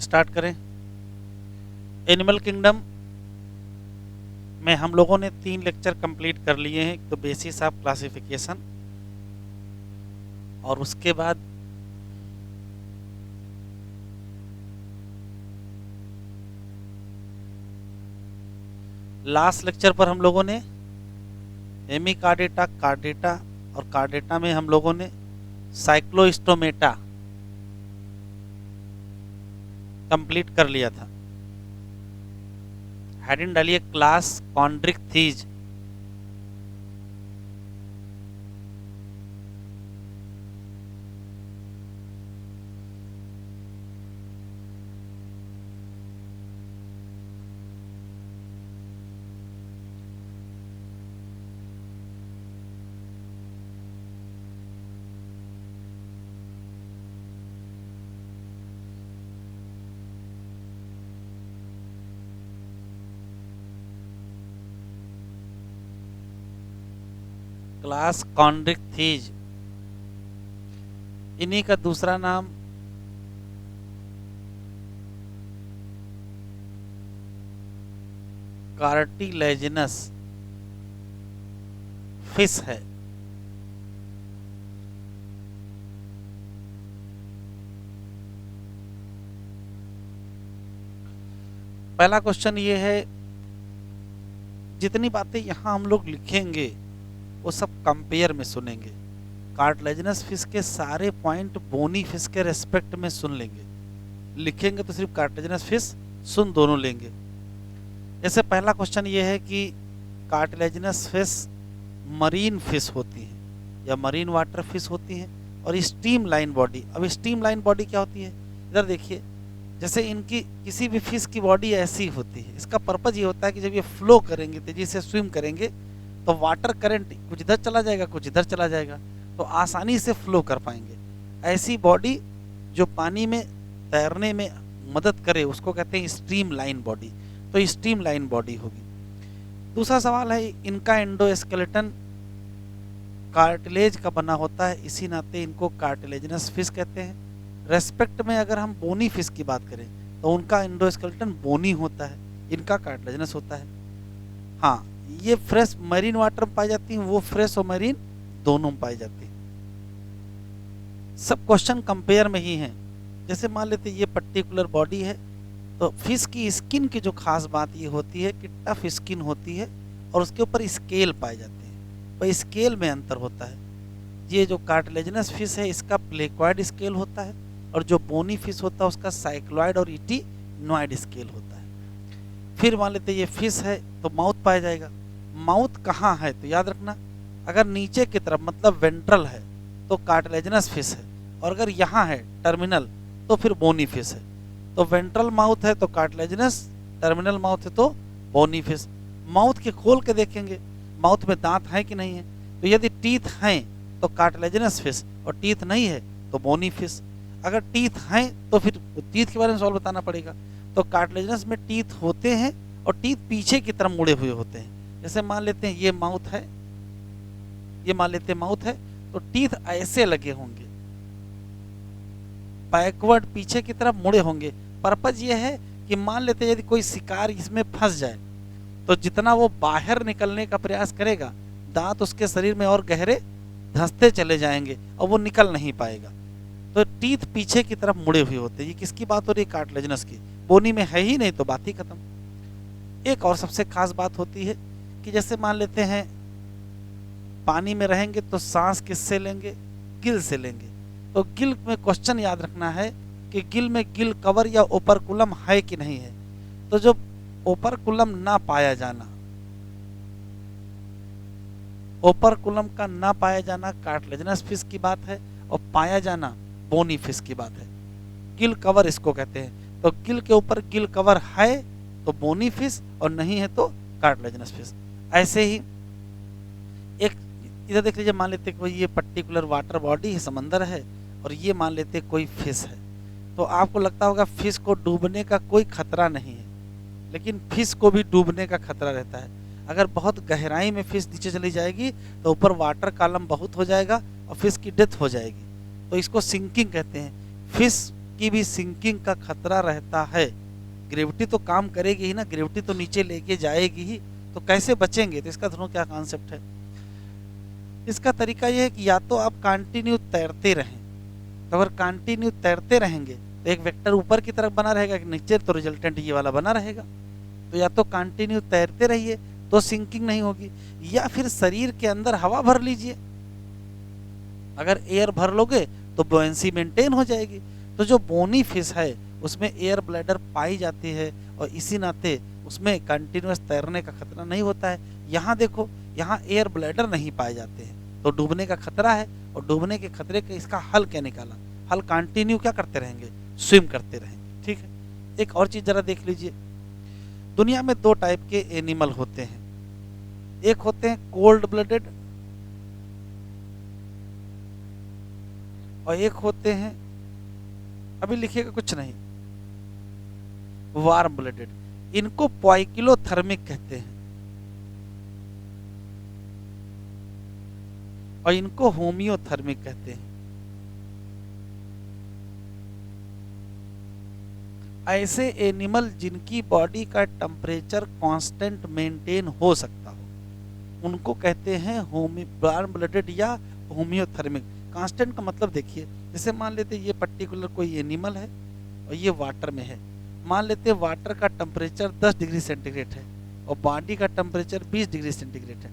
Start करें। Animal kingdom में हम लोगों ने 3 लेक्चर कंप्लीट कर लिए हैं। एक तो बेसिस ऑफ क्लासिफिकेशन, और उसके बाद लास्ट लेक्चर पर हम लोगों ने हेमिकार्डेटा, कार्डेटा और कार्डेटा में हम लोगों ने साइक्लोस्टोमेटा कंप्लीट कर लिया था। हेडिंग डालिए क्लास कॉन्ड्रिक्थीज। क्लास कॉन्ड्रिक्थीज, इन्हीं का दूसरा नाम कार्टिलेजिनस फिश है। पहला क्वेश्चन ये है, जितनी बातें यहां हम लोग लिखेंगे वो सब कंपेयर में सुनेंगे। कार्टिलेजिनस फिश के सारे पॉइंट बोनी फिश के रेस्पेक्ट में सुन लेंगे। लिखेंगे तो सिर्फ कार्टिलेजिनस फिश, सुन दोनों लेंगे। जैसे पहला क्वेश्चन ये है कि कार्टिलेजिनस फिश मरीन फिश होती हैं या मरीन वाटर फिश होती हैं, और स्टीम लाइन बॉडी। अब स्टीम लाइन बॉडी क्या होती है, इधर देखिए। जैसे इनकी किसी भी फिश की बॉडी ऐसी होती है, इसका पर्पज ये होता है कि जब ये फ्लो करेंगे, तेजी से स्विम करेंगे, तो वाटर करंट कुछ इधर चला जाएगा, कुछ इधर चला जाएगा, तो आसानी से फ्लो कर पाएंगे। ऐसी बॉडी जो पानी में तैरने में मदद करे उसको कहते हैं स्ट्रीम लाइन बॉडी। तो स्ट्रीम लाइन बॉडी होगी। दूसरा सवाल है, इनका एंडोस्केलेटन कार्टिलेज का बना होता है, इसी नाते इनको कार्टिलेजिनस फिश कहते हैं। रेस्पेक्ट में अगर हम बोनी फिश की बात करें तो उनका एंडोस्केलेटन बोनी होता है, इनका कार्टिलेजिनस होता है। हाँ, ये फ्रेश मरीन वाटर में पाई जाती हैं, वो फ्रेश और मरीन दोनों में पाई जाती हैं। सब क्वेश्चन कंपेयर में ही हैं। जैसे मान लेते ये पर्टिकुलर बॉडी है, तो फिश की स्किन की जो खास बात ये होती है कि टफ स्किन होती है और उसके ऊपर स्केल पाए जाते हैं, पर स्केल में अंतर होता है। ये जो कार्टिलेजिनस फिश है इसका प्लेक्वाइड स्केल होता है, और जो बोनी फिश होता है उसका साइक्लॉइड और इटिनॉइड स्केल होता है। फिर मान लेते ये फिश है तो माउथ पाया जाएगा। माउथ कहाँ है तो याद रखना, अगर नीचे की तरफ मतलब वेंट्रल है तो कार्टिलेजिनस फिश है, और अगर यहाँ है टर्मिनल तो फिर बोनी फिश है। तो वेंट्रल माउथ है तो कार्टिलेजिनस, टर्मिनल माउथ है तो बोनी फिश। माउथ के खोल के देखेंगे माउथ में दांत है कि नहीं है, तो यदि टीथ हैं तो कार्टिलेजिनस फिश, और टीथ नहीं है तो बोनी फिश। अगर टीथ हैं तो फिर टीथ के बारे में सवाल बताना पड़ेगा। तो कार्टिलेजिनस में टीथ होते हैं और टीथ पीछे की तरफ मुड़े हुए होते हैं। जैसे मान लेते हैं ये माउथ है, ये मान लेते हैं माउथ है, तो टीथ ऐसे लगे होंगे, बैकवर्ड पीछे की तरफ मुड़े होंगे। पर्पज ये है कि मान लेते हैं यदि कोई शिकार इसमें फंस जाए तो जितना वो बाहर निकलने का प्रयास करेगा, दांत उसके शरीर में और गहरे धंसते चले जाएंगे और वो निकल नहीं पाएगा। तो टीथ पीछे की तरफ मुड़े हुए होते हैं। ये किसकी बात हो रही है, कार्टिलेजिनस की। बोनी में है ही नहीं तो बात ही खत्म। एक और सबसे खास बात होती है कि जैसे मान लेते हैं पानी में रहेंगे तो सांस किससे लेंगे, गिल से लेंगे। तो गिल में क्वेश्चन याद रखना है कि गिल में गिल कवर या ओपरकुलम है कि नहीं है। तो जो ओपरकुलम ना पाया जाना, ओपरकुलम का ना पाया जाना कार्टिलेजिनस फिश की बात है, और पाया जाना बोनी फिश की बात है। गिल कवर इसको कहते हैं। तो गिल के ऊपर गिल कवर है तो बोनी फिश, और नहीं है तो कार्टिलेजिनस फिश। ऐसे ही एक इधर देख लीजिए, मान लेते कोई ये पर्टिकुलर वाटर बॉडी है, समंदर है, और ये मान लेते कोई फिश है। तो आपको लगता होगा फिश को डूबने का कोई खतरा नहीं है, लेकिन फिश को भी डूबने का खतरा रहता है। अगर बहुत गहराई में फिश नीचे चली जाएगी तो ऊपर वाटर कॉलम बहुत हो जाएगा और फिश की डेथ हो जाएगी। तो इसको सिंकिंग कहते हैं। फिश की भी सिंकिंग का खतरा रहता है। ग्रेविटी तो काम करेगी ही ना, ग्रेविटी तो नीचे लेके जाएगी ही, तो कैसे बचेंगे? तो इसका दोनों क्या कॉन्सेप्ट है, इसका तरीका यह है कि या तो आप कंटिन्यू तैरते रहें, तो अगर कंटिन्यू तैरते रहेंगे तो एक वेक्टर ऊपर की तरफ बना रहेगा, एक नीचे, तो रिजल्टेंट ये वाला बना रहेगा। तो या तो कंटिन्यू तैरते रहिए तो सिंकिंग नहीं होगी, या फिर शरीर के अंदर हवा भर लीजिए। अगर एयर भर लोगे तो बुओयंसी मेंटेन हो जाएगी। तो जो बोनी फिश है उसमें एयर ब्लैडर पाई जाती है, और इसी नाते उसमें कंटिन्यूस तैरने का खतरा नहीं होता है। यहाँ देखो, यहाँ एयर ब्लैडर नहीं पाए जाते हैं, तो डूबने का खतरा है, और डूबने के खतरे का इसका हल क्या निकाला, हल कंटिन्यू क्या करते रहेंगे, स्विम करते रहेंगे। ठीक है, एक और चीज जरा देख लीजिए, दुनिया में दो टाइप के एनिमल होते हैं, एक होते हैं कोल्ड ब्लडेड और एक होते हैं, अभी लिखिएगा कुछ नहीं, वार्म ब्लडेड। इनको पॉइकिलोथर्मिक कहते हैं और इनको होमियोथर्मिक कहते हैं। ऐसे एनिमल जिनकी बॉडी का टेम्परेचर कांस्टेंट मेंटेन हो सकता हो उनको कहते हैं वार्म ब्लडेड या होमियोथर्मिक। कांस्टेंट का मतलब देखिए, जैसे मान लेते ये पर्टिकुलर कोई एनिमल है और ये वाटर में है, मान लेते वाटर का टेम्परेचर 10 डिग्री सेंटीग्रेड है और बॉडी का टेम्परेचर 20 डिग्री सेंटीग्रेड है।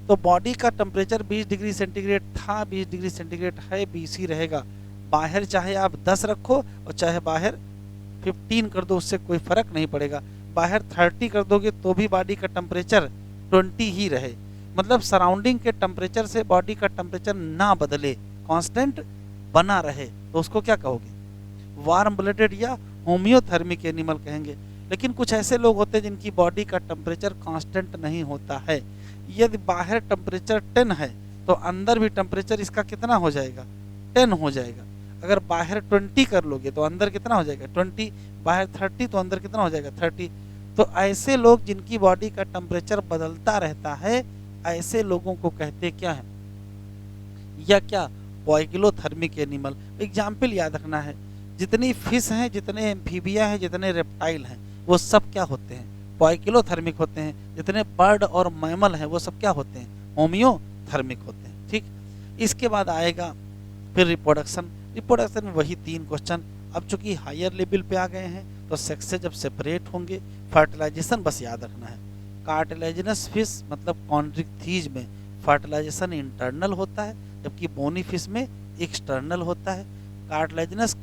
तो बॉडी का टेम्परेचर 20 डिग्री सेंटीग्रेड था, 20 डिग्री सेंटीग्रेड है, 20 ही रहेगा। बाहर चाहे आप 10 रखो और चाहे बाहर 15 कर दो, उससे कोई फर्क नहीं पड़ेगा। बाहर 30 कर दोगे तो भी बॉडी का टेम्परेचर 20 ही रहे, मतलब सराउंडिंग के टेम्परेचर से बॉडी का टेम्परेचर ना बदले, कांस्टेंट बना रहे, तो उसको क्या कहोगे, वार्म ब्लडेड या होमियोथर्मिक एनिमल कहेंगे। लेकिन कुछ ऐसे लोग होते हैं जिनकी बॉडी का टेम्परेचर कांस्टेंट नहीं होता है। यदि बाहर टेम्परेचर 10 है तो अंदर भी टेम्परेचर इसका कितना हो जाएगा, 10 हो जाएगा। अगर बाहर 20 कर लोगे तो अंदर कितना हो जाएगा, 20, बाहर 30 तो अंदर कितना हो जाएगा, 30। तो ऐसे लोग जिनकी बॉडी का टेम्परेचर बदलता रहता है, ऐसे लोगों को कहते क्या है, या क्या, पॉइकिलोथर्मिक एनिमल। एग्जाम्पल याद रखना है, जितनी फिश हैं, जितने एम्फीबिया हैं, जितने रेप्टाइल हैं, वो सब क्या होते हैं, पॉइकिलोथर्मिक होते हैं। जितने बर्ड और मैमल हैं वो सब क्या होते हैं, होमियोथर्मिक होते हैं। ठीक, इसके बाद आएगा फिर रिप्रोडक्शन। रिप्रोडक्शन में वही 3 क्वेश्चन। अब चूंकि हायर लेवल पे आ गए हैं तो सेक्स से जब सेपरेट होंगे, फर्टिलाइजेशन बस याद रखना है। कार्टिलेजिनस फिश मतलब कॉन्ड्रिक्थीज में फर्टिलाइजेशन इंटरनल होता है, जबकि बोनी फिश में एक्सटर्नल होता है। कार्टिलेजिनस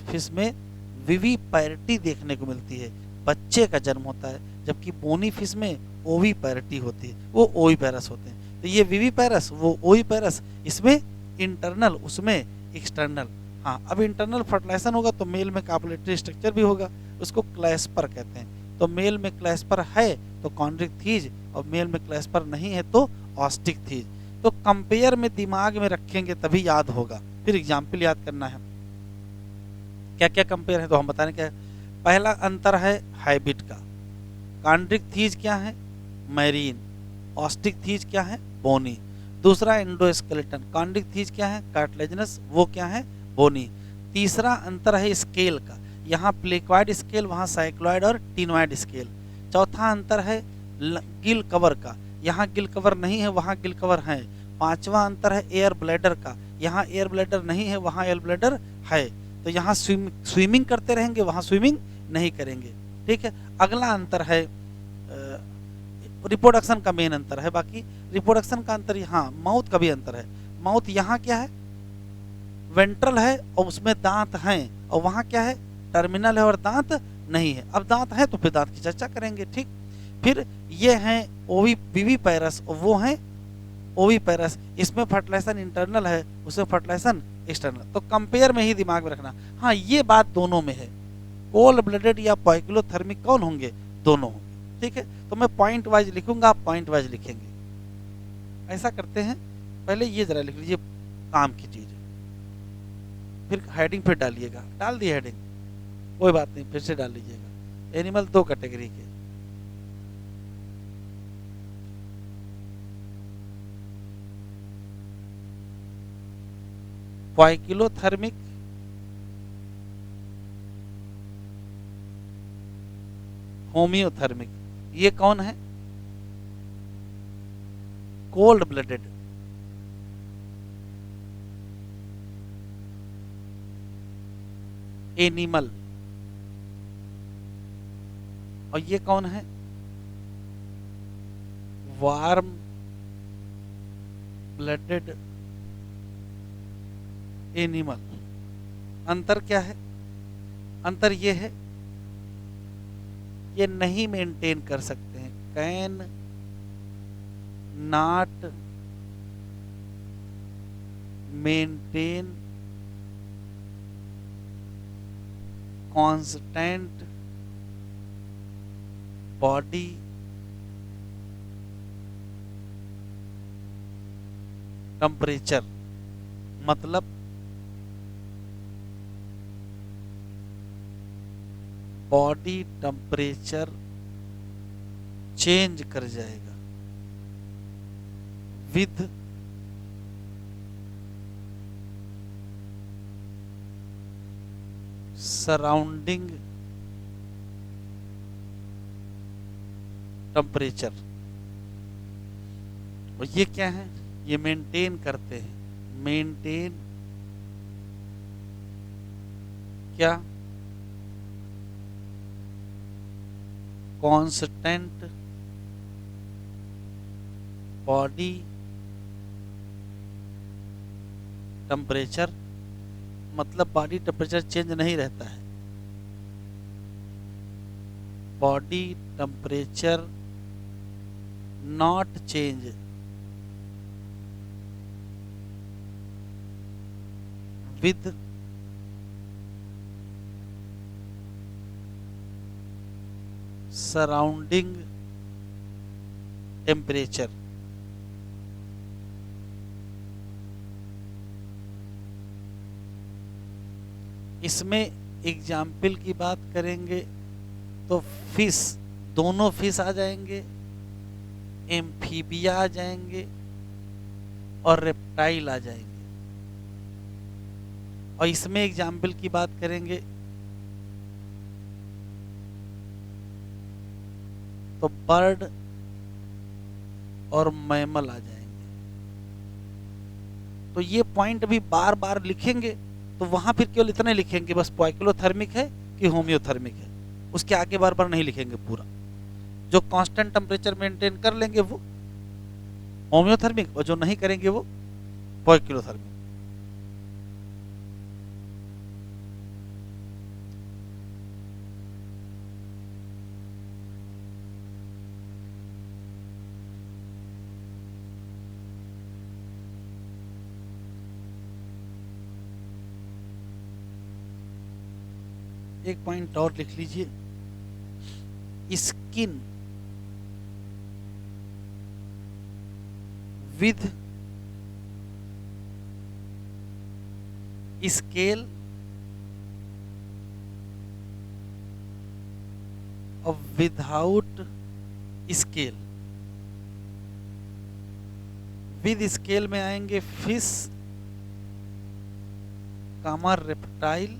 फिश में विविपैरिटी देखने को मिलती है, बच्चे का जन्म होता है, जबकि बोनी फिश में ओविपैरिटी होती है, वो ओविपेरस होते हैं। तो ये विविपैरस, वो ओविपेरस, इसमें इंटरनल, उसमें एक्सटर्नल। हाँ, अब इंटरनल फर्टिलाइजेशन होगा तो मेल में कॉपुलेटरी स्ट्रक्चर भी होगा, उसको क्लैस्पर कहते हैं। तो मेल में क्लैस्पर है तो कॉन्ड्रिक्थीज, और मेल में क्लैस्पर नहीं है तो ऑस्टिकथीज। तो कंपेयर में दिमाग में रखेंगे तभी याद होगा। फिर एग्जाम्पल याद करना है, क्या क्या कंपेयर है तो हम बताने क्या है। पहला अंतर है हाइब्रिड का, कॉन्ड्रिक्थीज क्या है, मैरीन, ऑस्टिकथीज क्या है, बोनी। दूसरा एंडोस्केलेटन, कॉन्ड्रिक्थीज क्या है, कार्टिलेजिनस, वो क्या है, बोनी। तीसरा अंतर है स्केल का, यहाँ प्लेक्वाइड स्केल, वहाँ साइक्लॉइड और टिनॉइड स्केल। चौथा अंतर है गिल कवर का, यहाँ गिल कवर नहीं है, वहाँ गिल कवर है। पांचवा अंतर है एयर ब्लैडर का, यहाँ एयर ब्लैडर नहीं है, वहाँ एयर ब्लैडर है। तो यहाँ स्विमिंग करते रहेंगे, वहाँ स्विमिंग नहीं करेंगे। ठीक है, अगला अंतर है रिप्रोडक्शन का मेन अंतर है। बाकी रिप्रोडक्शन का अंतर, यहाँ माउथ का भी अंतर है। माउथ यहाँ क्या है, वेंट्रल है और उसमें दांत हैं, और वहाँ क्या है, टर्मिनल है और दांत नहीं है। अब दांत है तो फिर दांत की चर्चा करेंगे। ठीक, फिर ये हैं विविपैरस, और वो हैं ओविपेरस, इसमें फर्टिलाइजेशन इंटरनल है, उसमें फर्टिलाइजेशन एक्सटर्नल। तो कंपेयर में ही दिमाग में रखना। हाँ, ये बात दोनों में है, कोल्ड ब्लडेड या पॉइकिलोथर्मिक कौन होंगे, दोनों होंगे। ठीक है, तो मैं पॉइंट वाइज लिखूंगा, आप पॉइंट वाइज लिखेंगे। ऐसा करते हैं, पहले ये जरा लिख लीजिए काम की चीज, फिर हेडिंग फिर डालिएगा। डाल दी हेडिंग, कोई बात नहीं, फिर से डाल लीजिएगा। एनिमल 2 कैटेगरी के, पॉइकिलोथर्मिक, होम्योथर्मिक, ये कौन है? Cold blooded. एनिमल। और ये कौन है? Warm blooded animal. अंतर क्या है? अंतर ये है, ये नहीं मेंटेन कर सकते हैं, can not maintain constant body temperature. मतलब बॉडी टेम्परेचर चेंज कर जाएगा विद सराउंडिंग टेम्परेचर। और ये क्या है? ये मेंटेन करते हैं, मेंटेन क्या? Constant body temperature. मतलब बॉडी टेम्परेचर चेंज नहीं रहता है, body temperature not change with surrounding temperature. इसमें एग्जाम्पल की बात करेंगे तो फिश, दोनों फिश आ जाएंगे, एम्फीबिया आ जाएंगे और रेप्टाइल आ जाएंगे। और इसमें एग्जाम्पल की बात करेंगे तो बर्ड और मैमल आ जाएंगे। तो ये पॉइंट भी बार बार लिखेंगे, तो वहां फिर केवल इतने लिखेंगे बस, पॉइकिलोथर्मिक है कि होम्योथर्मिक है, उसके आगे बार बार नहीं लिखेंगे पूरा। जो कांस्टेंट टेम्परेचर मेंटेन कर लेंगे वो होम्योथर्मिक, और जो नहीं करेंगे वो पॉइकिलोथर्मिक। एक पॉइंट और लिख लीजिए, स्किन विद स्केल और विदाउट स्केल। विद स्केल में आएंगे फिश, कामा रेप्टाइल,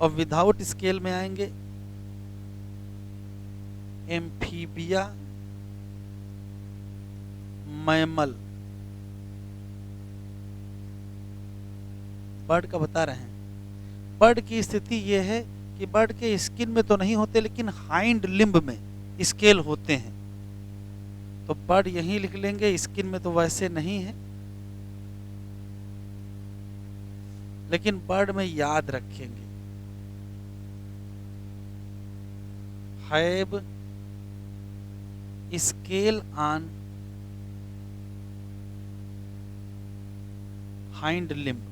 और विदाउट स्केल में आएंगे एम्फीबिया, मैमल। बर्ड का बता रहे हैं। बर्ड की स्थिति यह है कि बर्ड के स्किन में तो नहीं होते, लेकिन हाइंड लिम्ब में स्केल होते हैं। तो बर्ड यहीं लिख लेंगे, स्किन में तो वैसे नहीं है, लेकिन बर्ड में याद रखेंगे have scale on hind limb.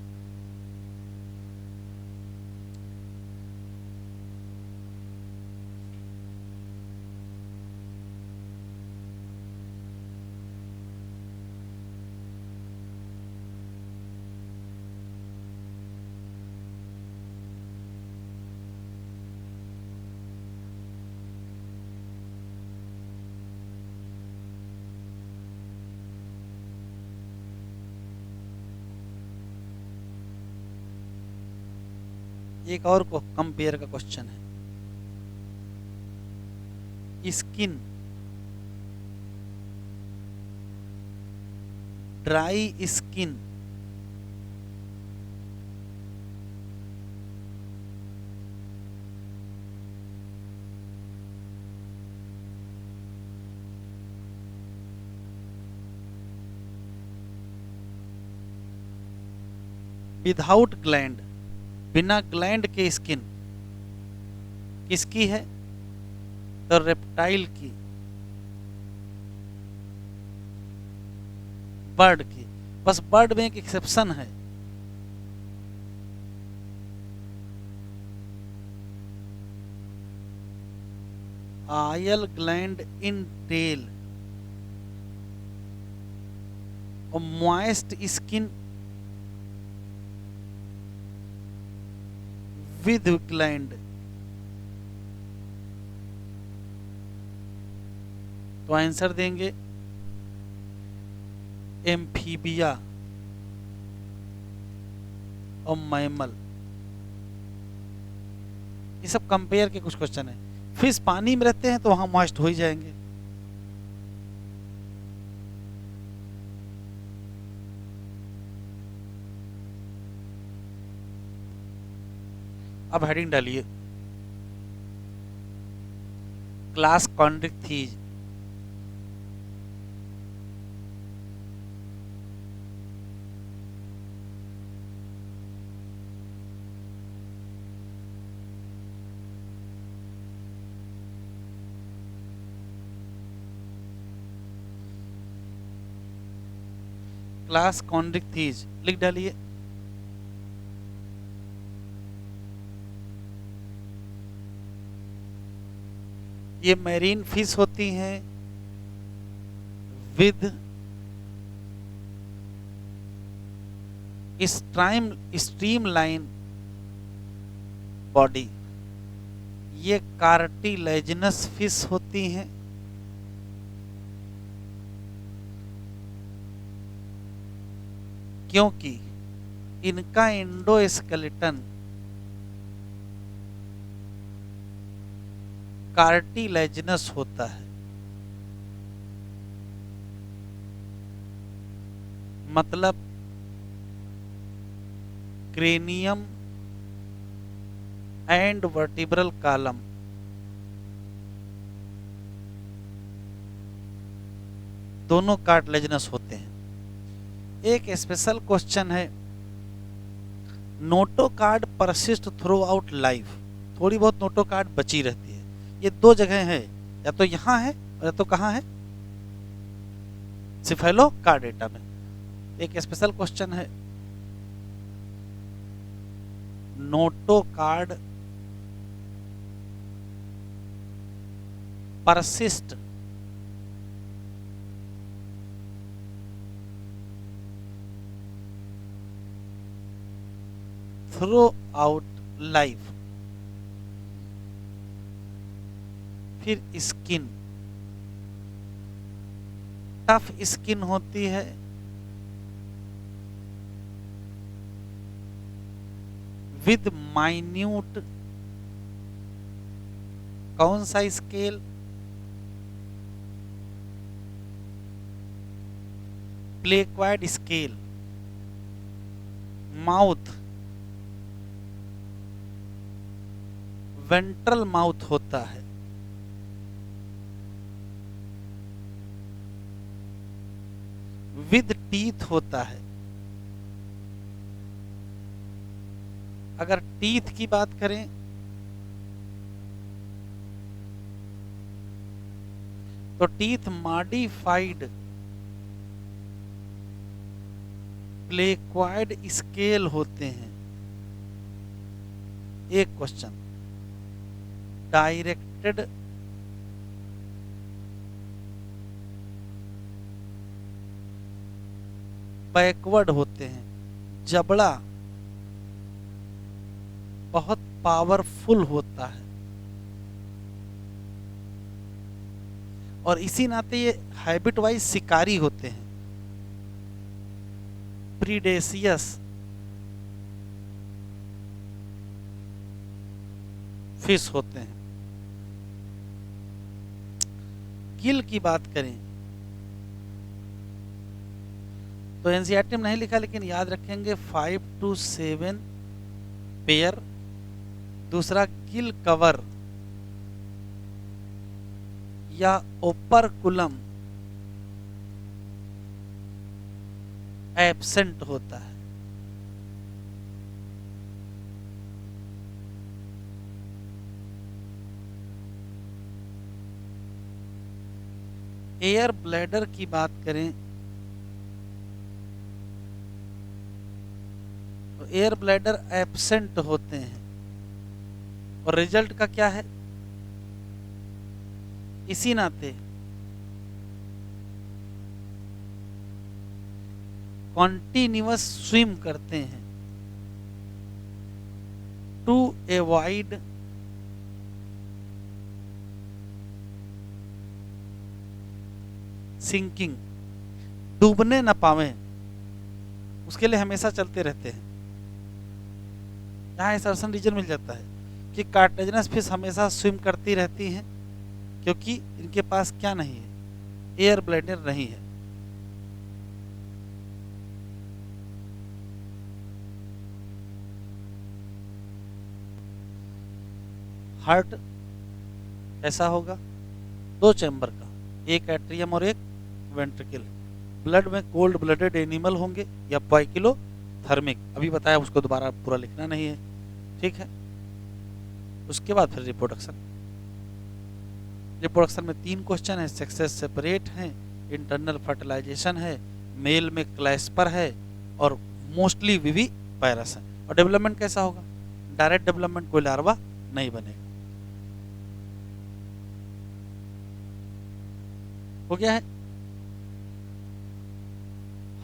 एक और को कंपेयर का क्वेश्चन है, skin, dry skin, without gland, बिना ग्लैंड के स्किन किसकी है? तो रेप्टाइल की, बर्ड की। बस बर्ड में एक एक्सेप्शन है, आयल ग्लैंड इन टेल और मॉइस्ट स्किन विद ग्लैंड। तो आंसर देंगे एम्फीबिया और मैमल। ये सब कंपेयर के कुछ क्वेश्चन है। फिश पानी में रहते हैं तो वहां मॉइस्ट हो ही जाएंगे। अब हेडिंग डालिए, क्लास कॉन्ड्रिक्थीज। क्लास कॉन्ड्रिक्थीज लिख डालिए। ये मैरीन फिश होती हैं विद स्ट्रीमलाइन बॉडी। ये कार्टिलेजिनस फिश होती हैं क्योंकि इनका एंडोस्केलेटन कार्टिलेजिनस होता है। मतलब क्रेनियम एंड वर्टिब्रल कॉलम दोनों कार्टिलेजिनस होते हैं। एक स्पेशल क्वेश्चन है, notochord persist throughout life. थोड़ी बहुत नोटोकार्ड बची रहती है। ये दो जगह है, या तो यहाँ है और या तो कहाँ है, सिफेलोकार्डेटा में। एक स्पेशल क्वेश्चन है, notochord persist throughout life. फिर स्किन, टफ स्किन होती है विद माइन्यूट, कौन सा scale? Placoid scale. Mouth, ventral mouth होता है। विद टीथ होता है। अगर टीथ की बात करें तो टीथ मॉडिफाइड प्लेक्वाइड स्केल होते हैं। एक क्वेश्चन, डायरेक्टेड बैकवर्ड होते हैं। जबड़ा बहुत पावरफुल होता है और इसी नाते ये हैबिट वाइज शिकारी होते हैं। प्रीडेसियस फिश होते हैं। गिल की बात करें तो एनसीईआरटी में नहीं लिखा, लेकिन याद रखेंगे 5 to 7 पेयर। दूसरा गिल कवर या ओपरकुलम एब्सेंट होता है। एयर ब्लैडर की बात करें तो एयर ब्लैडर एब्सेंट होते हैं। और रिजल्ट का क्या है? इसी नाते कॉन्टिन्यूअस स्विम करते हैं टू अवॉइड सिंकिंग, डूबने ना पावे, उसके लिए हमेशा चलते रहते हैं। यहाँ असर्शन रीजन मिल जाता है कि कार्टिलेजिनस फिश हमेशा स्विम करती रहती हैं, क्योंकि इनके पास क्या नहीं है? एयर ब्लैडर नहीं है। हार्ट ऐसा होगा, 2 चैम्बर का, एक एट्रियम और एक वेंट्रिकल। ब्लड में कोल्ड ब्लडेड एनिमल होंगे या पाइकिलोथर्मिक, अभी बताया, उसको दोबारा पूरा लिखना नहीं है, ठीक है। उसके बाद फिर रिप्रोडक्शन। रिप्रोडक्शन में 3 क्वेश्चन है, सेक्सेस सेपरेट हैं, इंटरनल फर्टिलाइजेशन है, मेल में क्लैस्पर है और मोस्टली विवी पैरस है। और डेवलपमेंट कैसा होगा? डायरेक्ट डेवलपमेंट, कोई लार्वा नहीं बनेगा। हो गया है।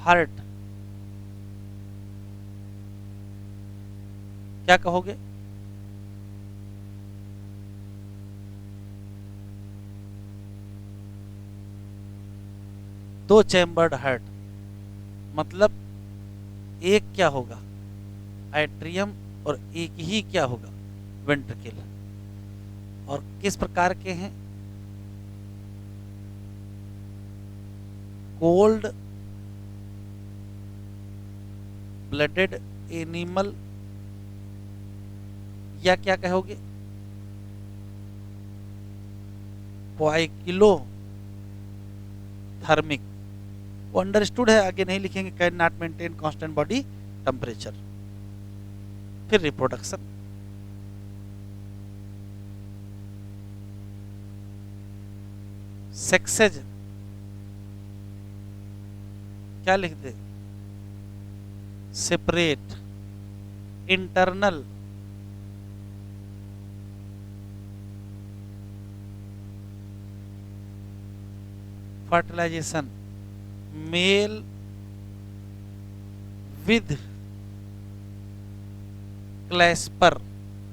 हार्ट क्या कहोगे? दो चैम्बर्ड हार्ट मतलब एक क्या होगा? एट्रियम, और एक ही क्या होगा? वेंट्रिकल। और किस प्रकार के हैं? कोल्ड ब्लडेड एनिमल, या क्या कहोगे? पाइकिलो थर्मिक। वो अंडरस्टूड है, आगे नहीं लिखेंगे। Can not maintain constant body temperature. फिर रिप्रोडक्शन। सेक्सेज क्या लिख दे? Separate, internal, fertilisation, male with clasper.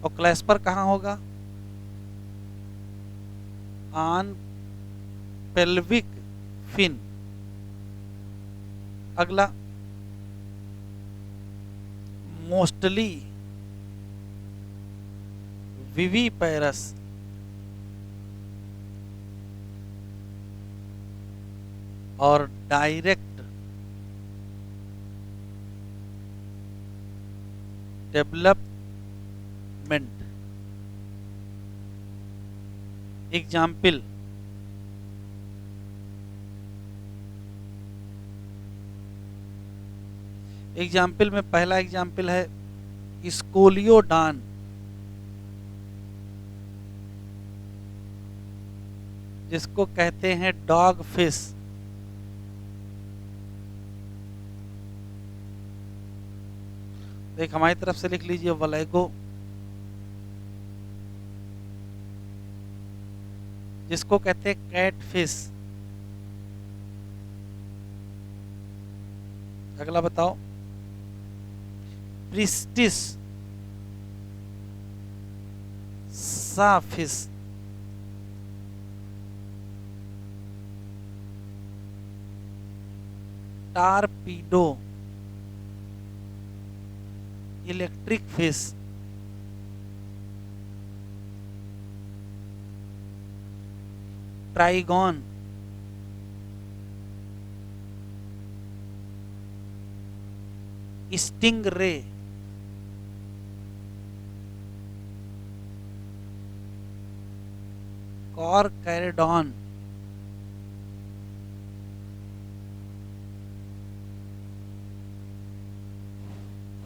और क्लैस्पर कहाँ होगा? On pelvic fin. अगला मोस्टली विवीपैरस। और डायरेक्ट डेवलपमेंट। एग्जाम्पल, एग्जाम्पल में पहला एग्जाम्पल है स्कोलियोडान, जिसको कहते हैं डॉग फिश। एक हमारी तरफ से लिख लीजिए वलैगो, जिसको कहते हैं कैट फिश। अगला बताओ, Pristis sawfish. Torpedo electric fish. Trygon, sting ray, Carcharodon,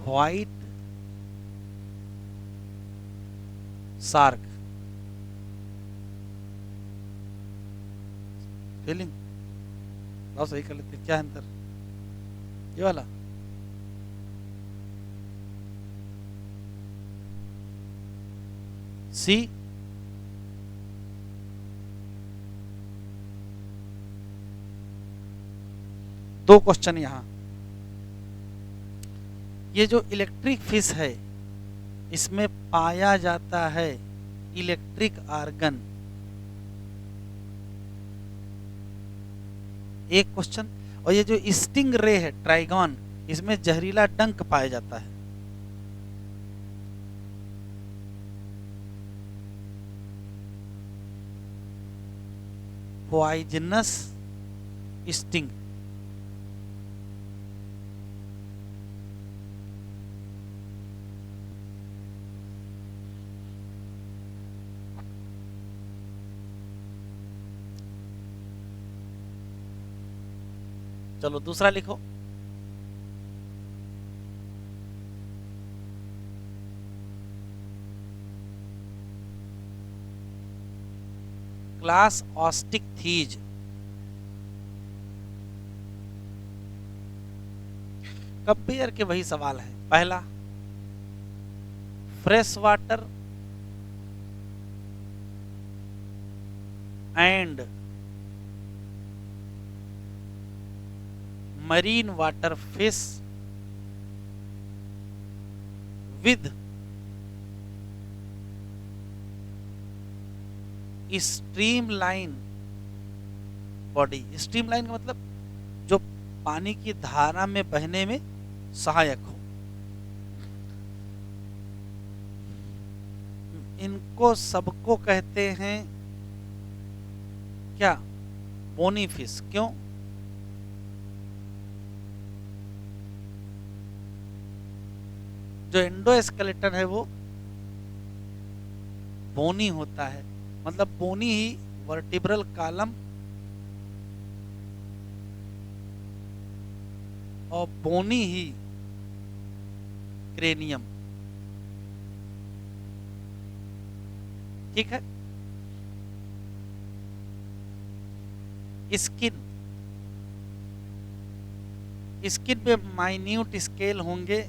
white shark. Feeling बहुत सही कर लेते, क्या अंतर ये वाला। सी, दो क्वेश्चन यहां। ये जो इलेक्ट्रिक फिश है इसमें पाया जाता है इलेक्ट्रिक आर्गन, एक क्वेश्चन। और ये जो स्टिंग रे है ट्राइगॉन, इसमें जहरीला डंक पाया जाता है। Poisonous sting. चलो दूसरा लिखो। Class ऑस्टिक thieves. कंपेयर के वही सवाल है। पहला, fresh water and marine water fish with streamline body. Streamline का मतलब जो पानी की धारा में बहने में सहायक हो। इनको सबको कहते हैं क्या? Bony fish. क्यों? जो एंडोस्केलेटन है वो बोनी होता है, मतलब बोनी ही वर्टिब्रल कॉलम और बोनी ही क्रेनियम। ठीक है। स्किन, स्किन पे माइन्यूट स्केल होंगे,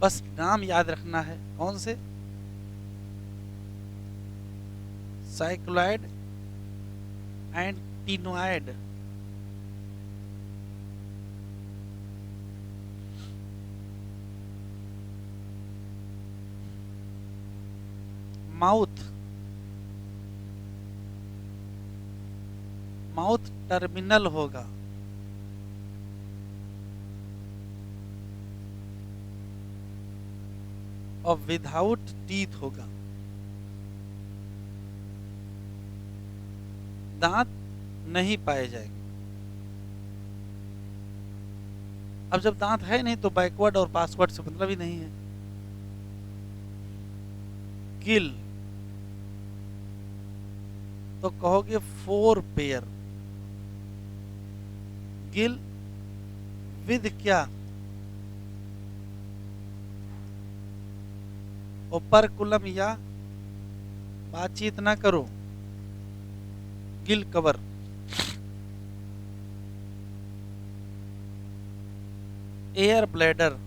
बस नाम याद रखना है। कौन से? Cycloid and ctenoid. Mouth, mouth terminal होगा। और विदाउट टीथ होगा। दांत नहीं पाए जाएंगे। अब जब दांत है नहीं तो बैकवर्ड और पासवर्ड से मतलब ही नहीं है। गिल तो कहोगे 4 पेयर। गिल विद क्या? ओपरकुलम या बातचीत ना करो, gill cover. Air bladder,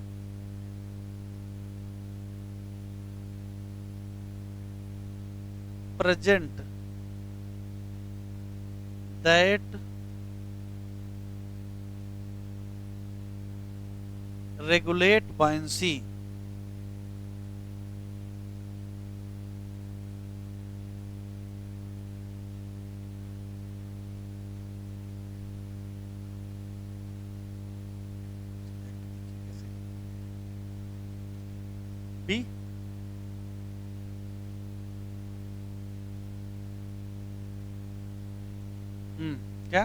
present that regulate buoyancy। B, क्या?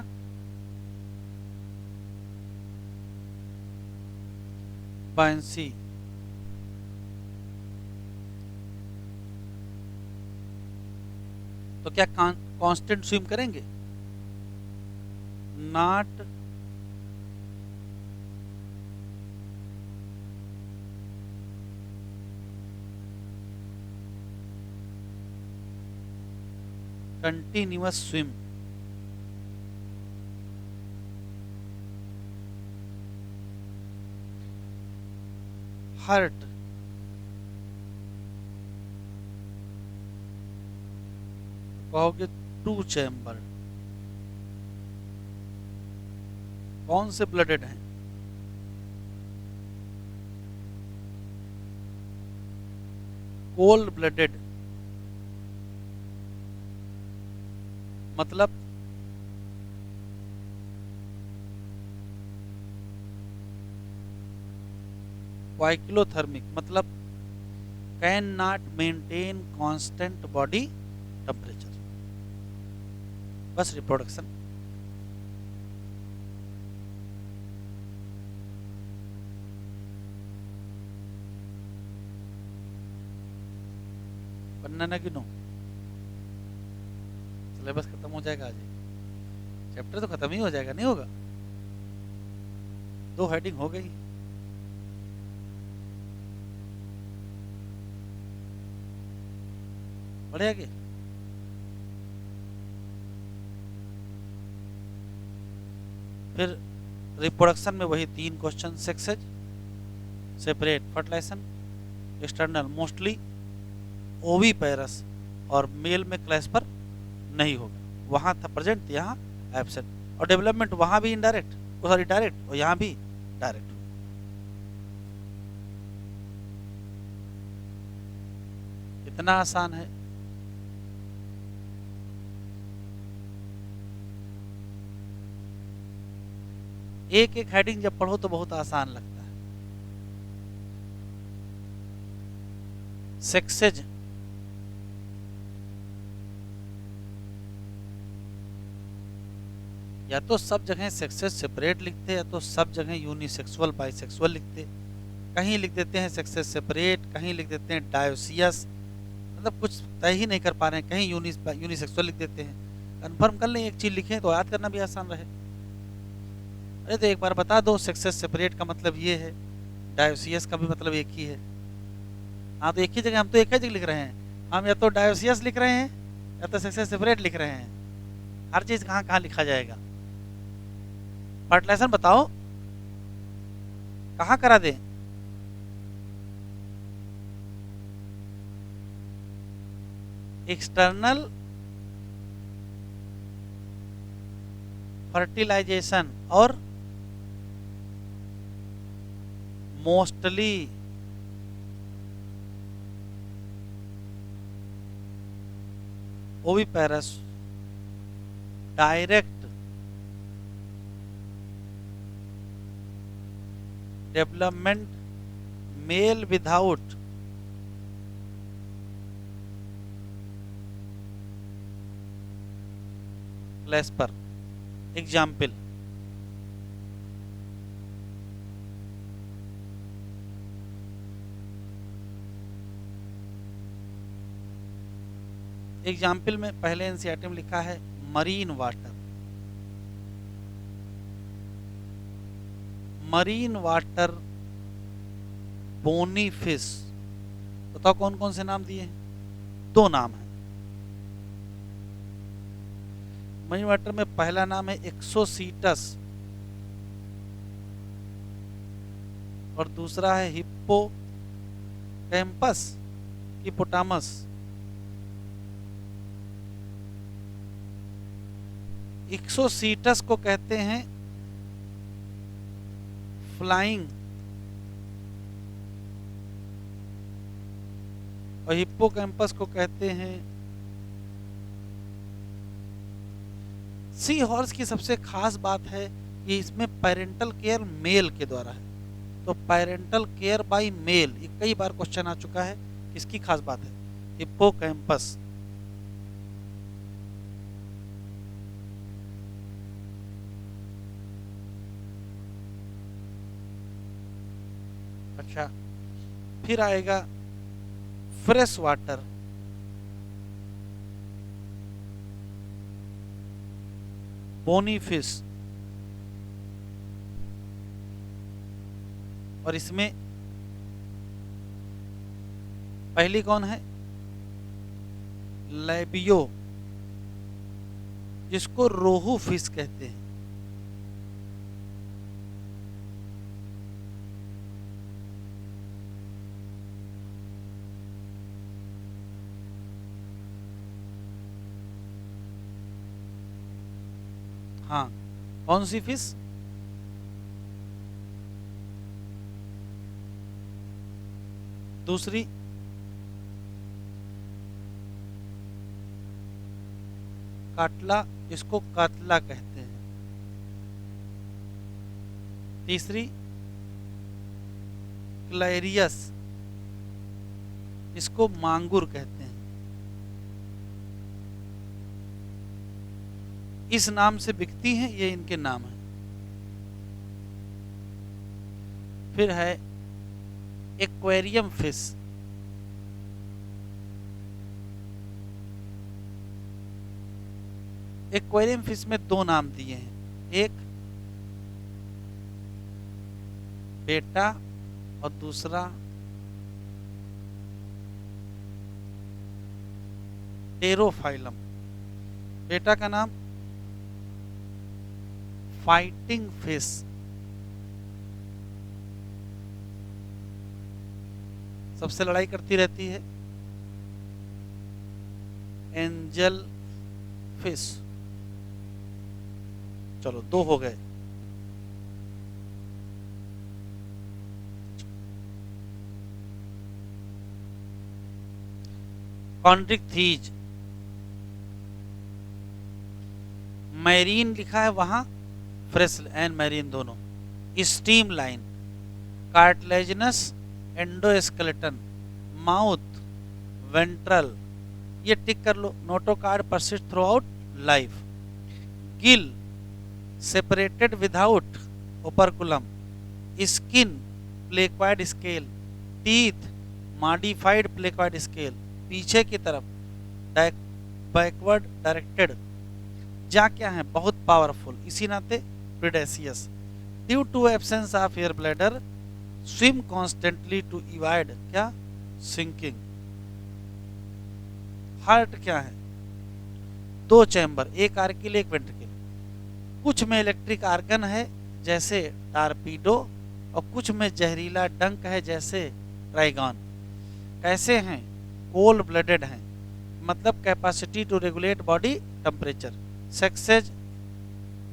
बायंसी। तो क्या कांस्टेंट स्विम करेंगे? Not continuous swim. हर्ट। कहोगे टू चैम्बर। कौन से ब्लडेड हैं? Cold blooded. मतलब वाइक्लोथर्मिक, मतलब can not maintain constant body temperature. बस रिप्रोडक्शन। बनना ना कि नो? सिलेबस खत्म हो जाएगा आज ही। चैप्टर तो खत्म ही हो जाएगा, नहीं होगा? 2 हेडिंग हो गई। बढ़े आगे। फिर रिप्रोडक्शन में वही 3 question. Sexes, separate fertilization, external mostly oviparous, और मेल में क्लैश पर नहीं होगा। वहां था प्रेजेंट, यहाँ एब्सेंट। और डेवलपमेंट वहां भी इनडायरेक्ट, सॉरी डायरेक्ट, और यहाँ भी डायरेक्ट। इतना आसान है। एक एक हेडिंग जब पढ़ो तो बहुत आसान लगता है। सेक्सेज, या तो सब जगह सेक्सेस सेपरेट लिखते, या तो सब जगह यूनिसेक्सुअल बाइसेक्सुअल लिखते। कहीं लिख देते हैं सेक्सेस सेपरेट, कहीं लिख देते हैं डायोसियस, मतलब कुछ तय ही नहीं कर पा रहे हैं। कहीं यूनिसेक्सुअल लिख देते हैं। कंफर्म कर लें, एक चीज लिखें तो याद करना भी आसान रहे। अरे तो एक बार बता दो, सेक्सेस सेपरेट का मतलब ये है, डायोसियस का भी मतलब एक ही है। हाँ तो एक ही जगह, हम तो एक ही जगह लिख रहे हैं। हम या तो डायोसियस लिख रहे हैं, या तो सेक्सेस सेपरेट लिख रहे हैं। हर चीज कहाँ कहाँ लिखा जाएगा? फर्टिलाइजेशन बताओ कहाँ करा दें? एक्सटर्नल फर्टिलाइजेशन और mostly oviparous, direct development, male without क्लैश पर। एग्जाम्पल, एग्जाम्पल में पहले एनसीईआरटी में लिखा है marine water. Marine water bony fish, बताओ कौन कौन से नाम दिए हैं? 2 नाम है। मरीन वाटर में पहला नाम है एक्सोसीटस, और दूसरा है हिप्पो कैंपस, हिपोटामस। एक्सोसीटस को कहते हैं फ्लाइंग, और हिप्पोकैम्पस को कहते हैं। सी हॉर्स की सबसे खास बात है कि इसमें पेरेंटल केयर मेल के द्वारा है। तो पेरेंटल केयर बाय मेल, ये कई बार क्वेश्चन आ चुका है। इसकी खास बात है हिप्पोकैम्पस। अच्छा, फिर आएगा फ्रेश वाटर, बोनी फिश, और इसमें पहली कौन है, लैबियो, जिसको रोहू फिश कहते हैं। हाँ, कौन सी फिश, दूसरी काटला, जिसको कातला कहते हैं। तीसरी क्लैरियस, इसको मांगुर कहते हैं। इस नाम से बिकती हैं, ये इनके नाम है। फिर है एक्वेरियम फिश, एक्वेरियम फिश में दो नाम दिए हैं, एक बेटा और दूसरा टेरोफाइलम। बेटा का नाम फाइटिंग फिश, सबसे लड़ाई करती रहती है। Angel fish. चलो, दो हो गए। कॉन्ड्रिक्थीज, मैरीन लिखा है वहां, फ्रेश एंड मैरीन दोनों। Streamline, cartilaginous endoskeleton, mouth, ventral, ये टिक कर लो। Notochord persist throughout life. Gill, separated without operculum. Skin, placoid scale. Teeth, modified placoid scale, पीछे की तरफ, बैकवर्ड डायरेक्टेड। जा क्या है, बहुत पावरफुल, इसी नाते predaceous. Due to absence of air bladder, swim constantly to avoid क्या, सिंकिंग। हार्ट क्या है, दो चैम्बर, एक आर्किल एक वेंट्रिकल। कुछ में इलेक्ट्रिक आर्गन है जैसे टारपीडो, और कुछ में जहरीला डंक है जैसे ट्राइगॉन। कैसे हैं, कोल्ड ब्लडेड हैं, मतलब capacity to regulate body temperature. Sexes,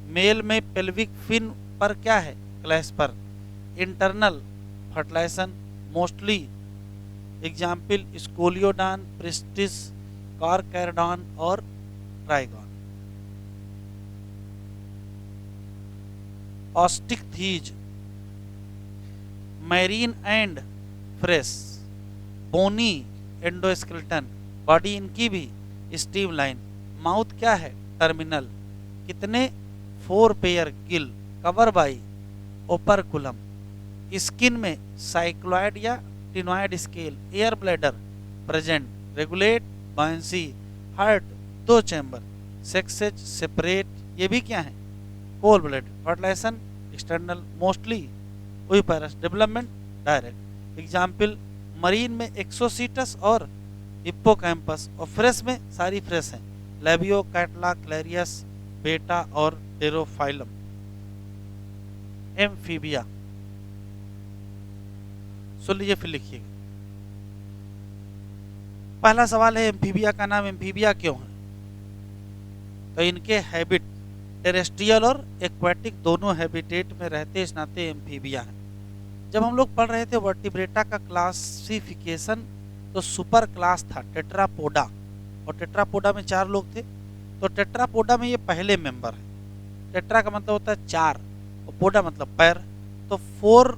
male में पेल्विक फिन पर क्या है, clasper. Internal fertilisation mostly, example Scoliodon, Pristis, Carcharodon और Trygon. Osteichthyes, marine and fresh, bony endoskeleton, body इनकी भी स्टीम लाइन। माउथ क्या है, टर्मिनल। कितने, 4 pair gill, cover by operculum. Skin में साइक्लॉइड या ctenoid scale. Air bladder present, regulate buoyancy. Heart, 2 chamber. Sexes separate, ये भी क्या है, cold blood. Fertilisation external mostly, oviparous. Development direct. Example marine में एक्सोसीटस और हिप्पोकैम्पस, और फ्रेश में सारी फ्रेश हैं, लैबियो, कैटला, क्लैरियस, बेटा और टेरोफाइलम। एम्फीबिया, सुन लीजिए फिर लिखिएगा। पहला सवाल है, एम्फीबिया का नाम एम्फीबिया क्यों है? तो इनके हैबिट टेरेस्ट्रियल और एक्वाटिक दोनों हैबिटेट में रहते, इस नाते एम्फीबिया है। जब हम लोग पढ़ रहे थे वर्टिब्रेटा का क्लासिफिकेशन, तो सुपर क्लास था टेट्रापोडा, और टेट्रापोडा में 4 लोग थे, तो टेट्रापोडा में ये पहले मेंबर है। टेट्रा का मतलब होता है 4, और पोडा मतलब पैर, तो 4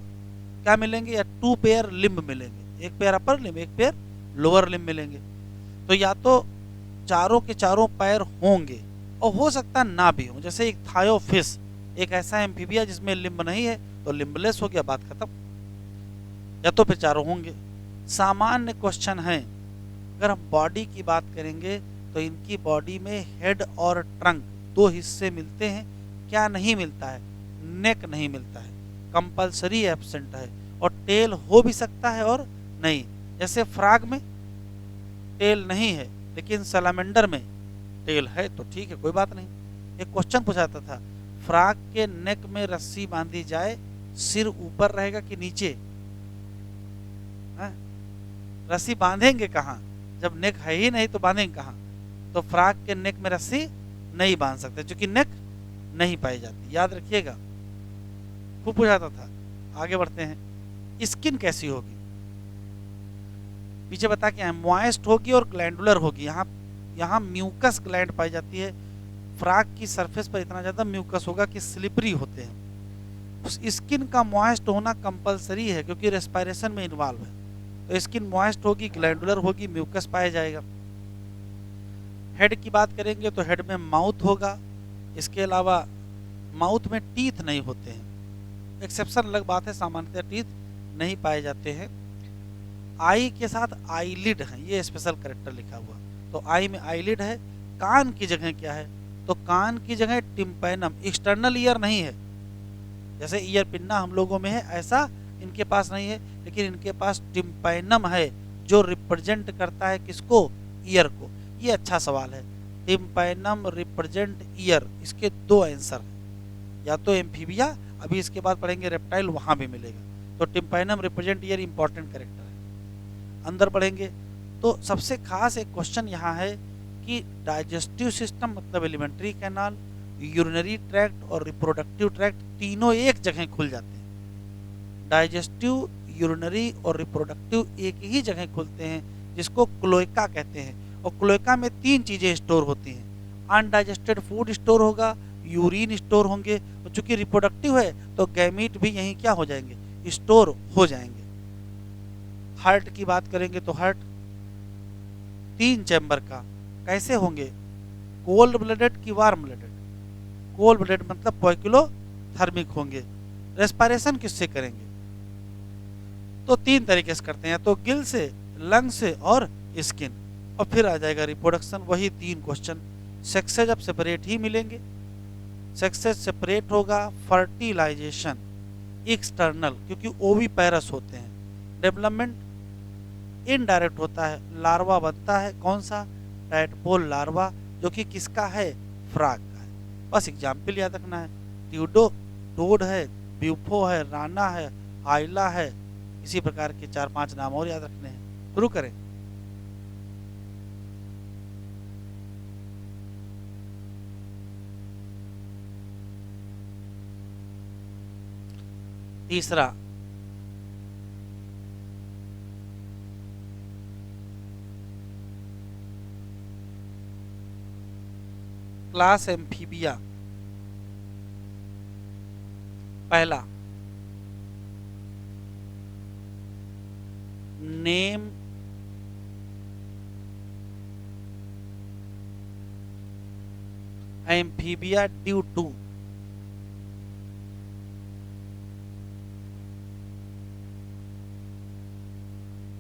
क्या मिलेंगे, या 2 पेयर लिम्ब मिलेंगे, एक पेयर अपर लिम्ब, एक पेयर लोअर लिम्ब मिलेंगे। तो या तो चारों के चारों पैर होंगे, और हो सकता ना भी हो, जैसे एक थायोफिश, एक ऐसा एम्फीबिया जिसमें लिम्ब नहीं है, तो लिम्बलेस हो गया, बात खत्म। या तो फिर चारों होंगे। सामान्य क्वेश्चन है। अगर हम बॉडी की बात करेंगे तो इनकी बॉडी में हेड और ट्रंक दो हिस्से मिलते हैं, क्या नहीं मिलता है? नेक नहीं मिलता है, कंपलसरी एब्सेंट है। और टेल हो भी सकता है और नहीं, जैसे फ्रॉग में टेल नहीं है लेकिन सैलमेंडर में टेल है, तो ठीक है, कोई बात नहीं। एक क्वेश्चन पूछाता था, फ्रॉग के नेक में रस्सी बांधी जाए, सिर ऊपर रहेगा कि नीचे? हाँ? रस्सी बांधेंगे कहाँ? जब नेक है ही नहीं तो बांधेंगे कहाँ? तो फ्रॉग के नेक में रस्सी नहीं बांध सकते क्योंकि नेक नहीं पाई जाती, याद रखिएगा, खूब पूछाता था। आगे बढ़ते हैं। स्किन कैसी होगी? पीछे बता के मॉइस्ट होगी और ग्लैंडुलर होगी। यहाँ यहाँ म्यूकस ग्लैंड पाई जाती है। फ्रॉग की सरफेस पर इतना ज़्यादा म्यूकस होगा कि स्लिपरी होते हैं। उस स्किन का मॉइस्ट होना कंपलसरी है क्योंकि रेस्पिरेशन में इन्वॉल्व है। तो स्किन मॉइस्ट होगी, ग्लैंडुलर होगी, म्यूकस पाया जाएगा। हेड की बात करेंगे तो हेड में माउथ होगा। इसके अलावा माउथ में टीथ नहीं होते हैं, एक्सेप्शन अलग बात है, सामान्यतः टीथ नहीं पाए जाते हैं। आई के साथ आईलिड है, ये स्पेशल कैरेक्टर लिखा हुआ, तो आई में आईलिड है। कान की जगह क्या है? तो कान की जगह टिम्पैनम, एक्सटर्नल ईयर नहीं है। जैसे ईयर पिन्ना हम लोगों में है, ऐसा इनके पास नहीं है, लेकिन इनके पास टिम्पैनम है जो रिप्रेजेंट करता है किसको? ईयर को। ये अच्छा सवाल है, टिम्पैनम रिप्रेजेंट ईयर। इसके दो आंसर हैं, या तो एम्फीबिया, अभी इसके बाद पढ़ेंगे रेप्टाइल, वहां भी मिलेगा। तो tympanum represent year important character है। अंदर बढ़ेंगे तो सबसे खास एक क्वेश्चन यहाँ है कि डाइजेस्टिव सिस्टम मतलब एलिमेंट्री कैनाल, यूरिनरी ट्रैक्ट और रिप्रोडक्टिव ट्रैक्ट तीनों एक जगह खुल जाते हैं। डाइजेस्टिव, यूरिनरी और रिप्रोडक्टिव एक ही जगह खुलते हैं, जिसको क्लोएका कहते हैं। और क्लोएका में तीन चीज़ें स्टोर होती हैं, अनडाइजेस्टेड फूड स्टोर होगा, यूरिन स्टोर होंगे, और चूंकि रिप्रोडक्टिव है तो गैमीट भी यहीं क्या हो जाएंगे? स्टोर हो जाएंगे। हार्ट की बात करेंगे तो हार्ट 3 चैम्बर का, कैसे होंगे? कोल्ड ब्लडेड की वार्म ब्लडेड? कोल्ड ब्लडेड मतलब पोइकिलोथर्मिक होंगे। रेस्पिरेशन किससे करेंगे? तो 3 तरीके से करते हैं, तो गिल से, लंग से और स्किन। और फिर आ जाएगा रिप्रोडक्शन, वही 3 क्वेश्चन। सेक्सेज अब सेपरेट ही मिलेंगे, सेक्सेज सेपरेट होगा। फर्टिलाइजेशन एक्सटर्नल, क्योंकि ओवी पैरस होते हैं। डेवलपमेंट इनडायरेक्ट होता है, लार्वा बनता है, कौन सा? टैडपोल लार्वा, जो कि किसका है? फ्रॉग का है। बस एग्जाम्पल याद रखना है, ट्यूडो टोड है, ब्यूफो है, राना है, आइला है, इसी प्रकार के 4-5 नाम और याद रखने हैं। शुरू करें। तीसरा, क्लास एम्फीबिया। पहला, name amphibia due to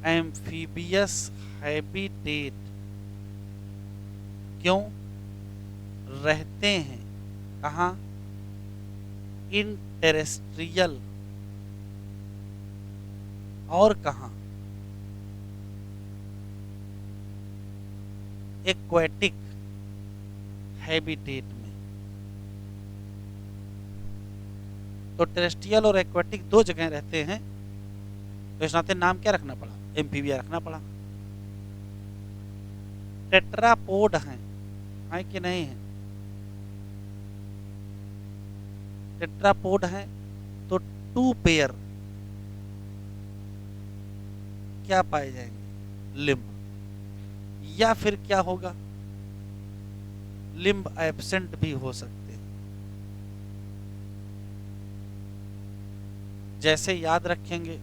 amphibious habitat, क्यों रहते हैं कहाँ? इन टेरेस्ट्रियल, और कहाँ? एक्वेटिक हैबिटेट में। तो टेरेस्ट्रियल और एक्वेटिक दो जगह रहते हैं, तो इस नाते नाम क्या रखना पड़ा? एम्फीबिया रखना पड़ा। टेट्रापोड हैं कि नहीं है? टेट्रापोड हैं तो 2 पेयर क्या पाए जाएंगे? लिम्ब। या फिर क्या होगा? लिम्ब एब्सेंट भी हो सकते हैं। जैसे याद रखेंगे,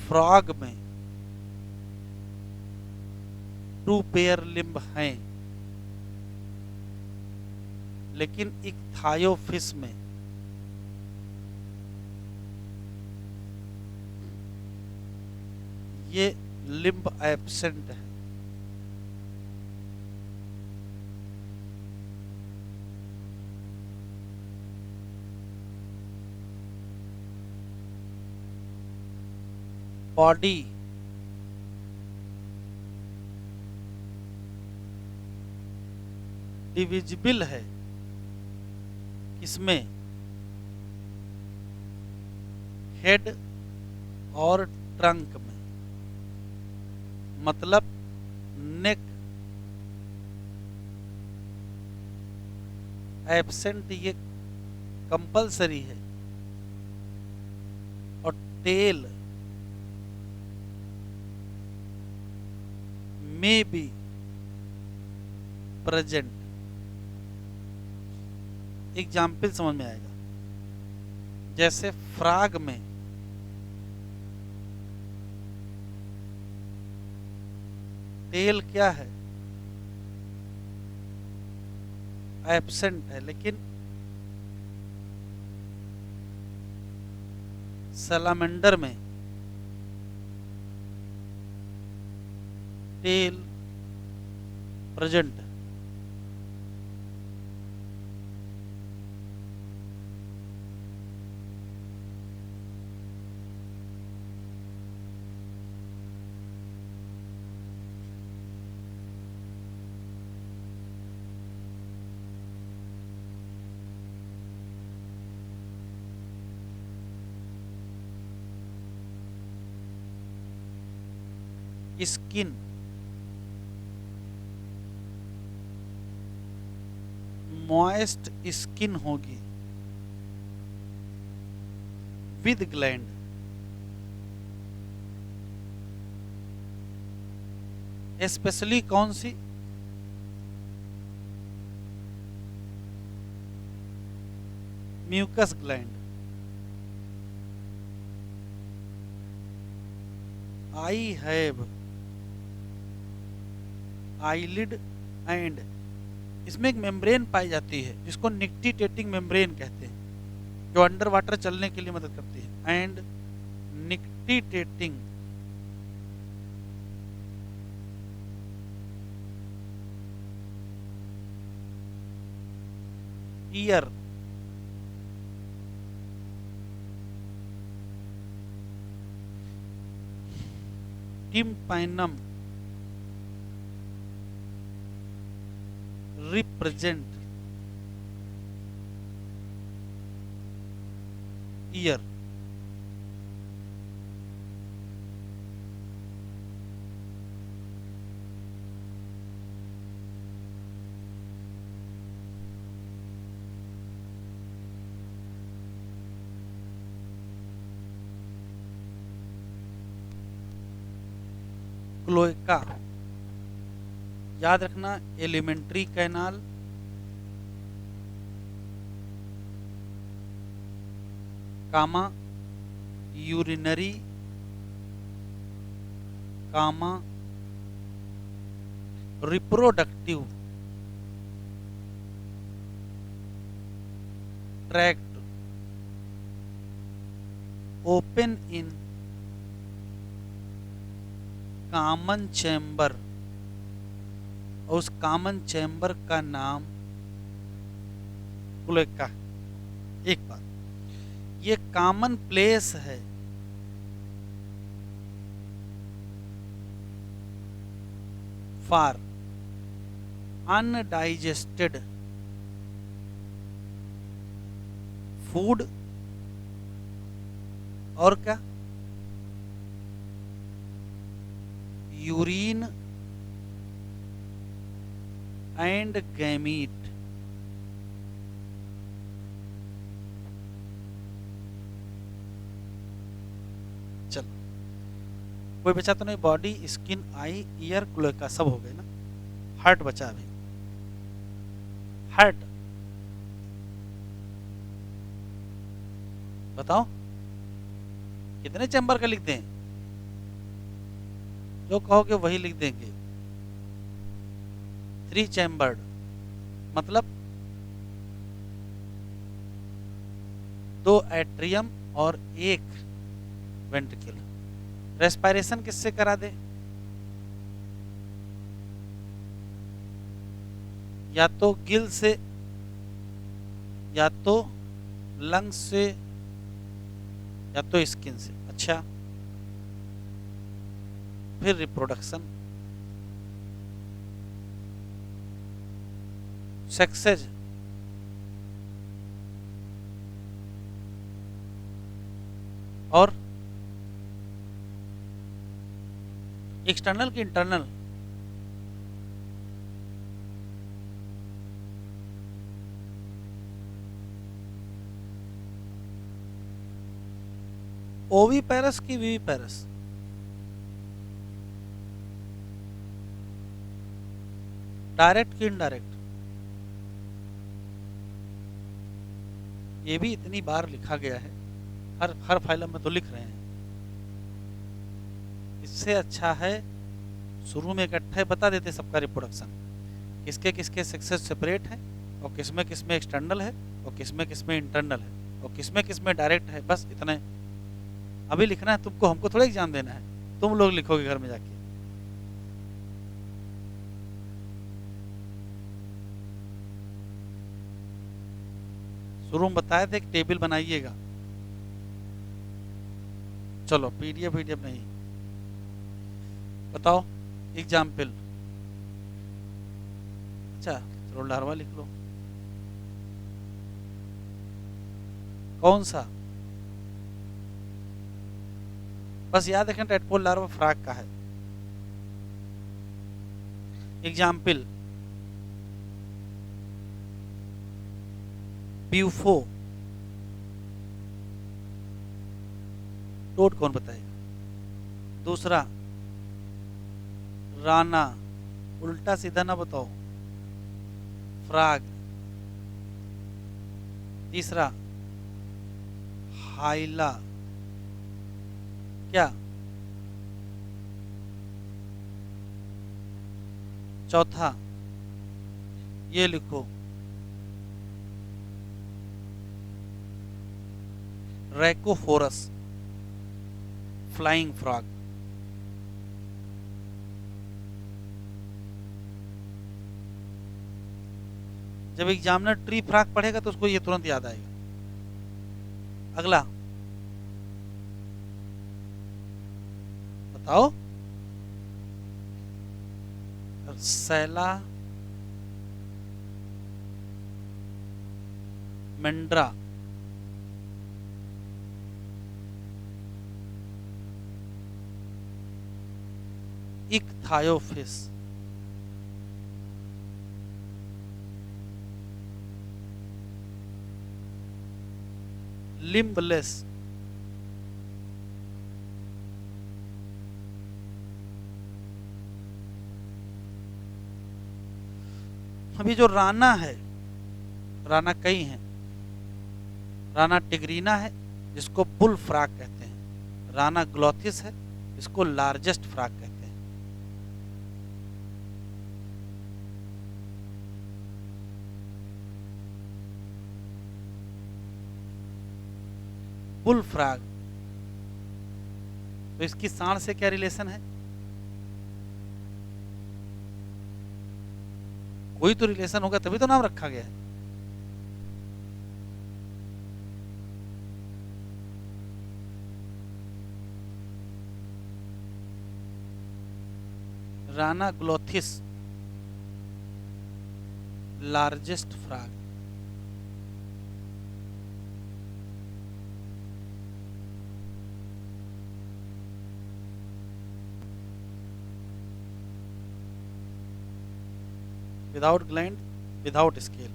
फ्रॉग में 2 पेयर लिम्ब हैं, लेकिन इक्थायोफिस में ये लिम्ब एब्सेंट है। बॉडी डिविजिबल है किसमें, हेड और ट्रंक में, मतलब नेक एब्सेंट ये कंपलसरी है, और tail may be present. Example समझ में आएगा, जैसे फ्रॉग में टेल क्या है, एब्सेंट है, लेकिन सैलामेंडर में टेल प्रेजेंट है। स्किन मॉइस्ट स्किन होगी विद ग्लैंड। स्पेशली कौन सी, mucus gland. I have eyelid and, इसमें एक मेम्ब्रेन पाई जाती है जिसको निक्टिटेटिंग मेम्ब्रेन कहते हैं, जो अंडर वाटर चलने के लिए मदद करती है। And nictitating ear, tympanum represent ear. Cloaca याद रखना, alimentary canal, comma urinary, comma reproductive tract, open in common chamber, और उस कॉमन चैम्बर का नाम क्लोएका। एक बात, ये कॉमन प्लेस है फॉर अनडाइजेस्टेड फूड, और क्या, यूरिन एंड गैमीट। चलो, कोई बचा तो नहीं, body skin eye ear cloaca सब हो गए ना। हार्ट बचा अभी। हार्ट बताओ कितने चैम्बर का लिख दें, जो कहोगे वही लिख देंगे। 3 चैम्बर्ड, मतलब 2 एट्रियम और 1 वेंट्रिकल, रेस्पायरेशन किससे करा दे? या तो गिल से, या तो लंग्स से, या तो स्किन से। अच्छा, फिर रिप्रोडक्शन, सेक्सेज, और एक्सटर्नल की इंटरनल? ओवीपेरस की वीवीपेरस? डायरेक्ट की इनडायरेक्ट? ये भी इतनी बार लिखा गया है, हर फाइलम में तो लिख रहे हैं। इससे अच्छा है शुरू में इकट्ठे बता देते सबका रिप्रोडक्शन, किसके किसके सेक्सेस सेपरेट है, और किसमें किसमें एक्सटर्नल है, और किसमें किसमें इंटरनल है, और किसमें किसमें डायरेक्ट है। बस इतने अभी लिखना है तुमको, हमको थोड़ा एग्जाम देना है, तुम लोग लिखोगे घर में जाके। शुरू में बताए थे कि टेबल बनाइएगा। चलो पीडीएफ वीडीएफ नहीं, बताओ एग्जाम्पल। अच्छा चलो लार्वा लिख लो। कौन सा? बस याद रखें टेडपोल लार्वा फ्रॉग का है। एग्जाम्पल, ब्यूफो। टोड कौन बताएगा? दूसरा राना, उल्टा सीधा ना बताओ, फ्रॉग। तीसरा हाइला, क्या? चौथा ये लिखो, रैकोफोरस, फ्लाइंग फ्रॉग। जब एग्जामिनर ट्री फ्रॉग पढ़ेगा तो उसको ये तुरंत याद आएगा। अगला बताओ, सैला मेंड्रा, इक्थायोफिस, लिम्बलेस, अभी जो राना है, राना कई हैं। राना टिग्रीना है जिसको बुल फ्रॉग कहते हैं, राना ग्लोथिस है जिसको लार्जेस्ट फ्रॉग कहते हैं। बुल फ्रॉग, तो इसकी सांड से क्या रिलेशन है? कोई तो रिलेशन होगा तभी तो नाम रखा गया है। Rana goliath, largest frog. Without gland, without scale.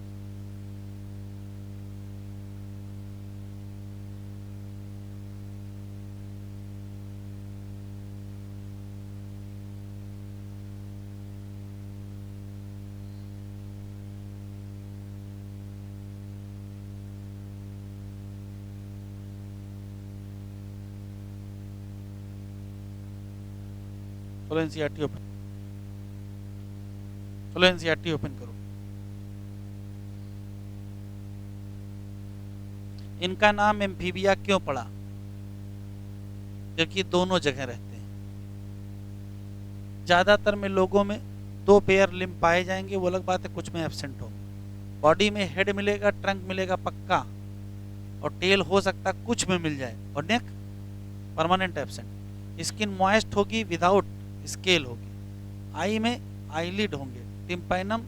चलो एनसीईआरटी ओपन, चलो एनसीईआरटी ओपन करो। इनका नाम एम्फीबिया क्यों पड़ा? क्योंकि दोनों जगह रहते हैं। ज़्यादातर में लोगों में 2 पेयर लिम्ब पाए जाएंगे, वो अलग बात है, कुछ में एब्सेंट होंगे। बॉडी में हेड मिलेगा, ट्रंक मिलेगा पक्का, और टेल हो सकता कुछ में मिल जाए, और नेक परमानेंट एब्सेंट। स्किन मॉइस्ट होगी विदाउट स्केल होगी। आई में आईलिड होंगे, टिम्पैनम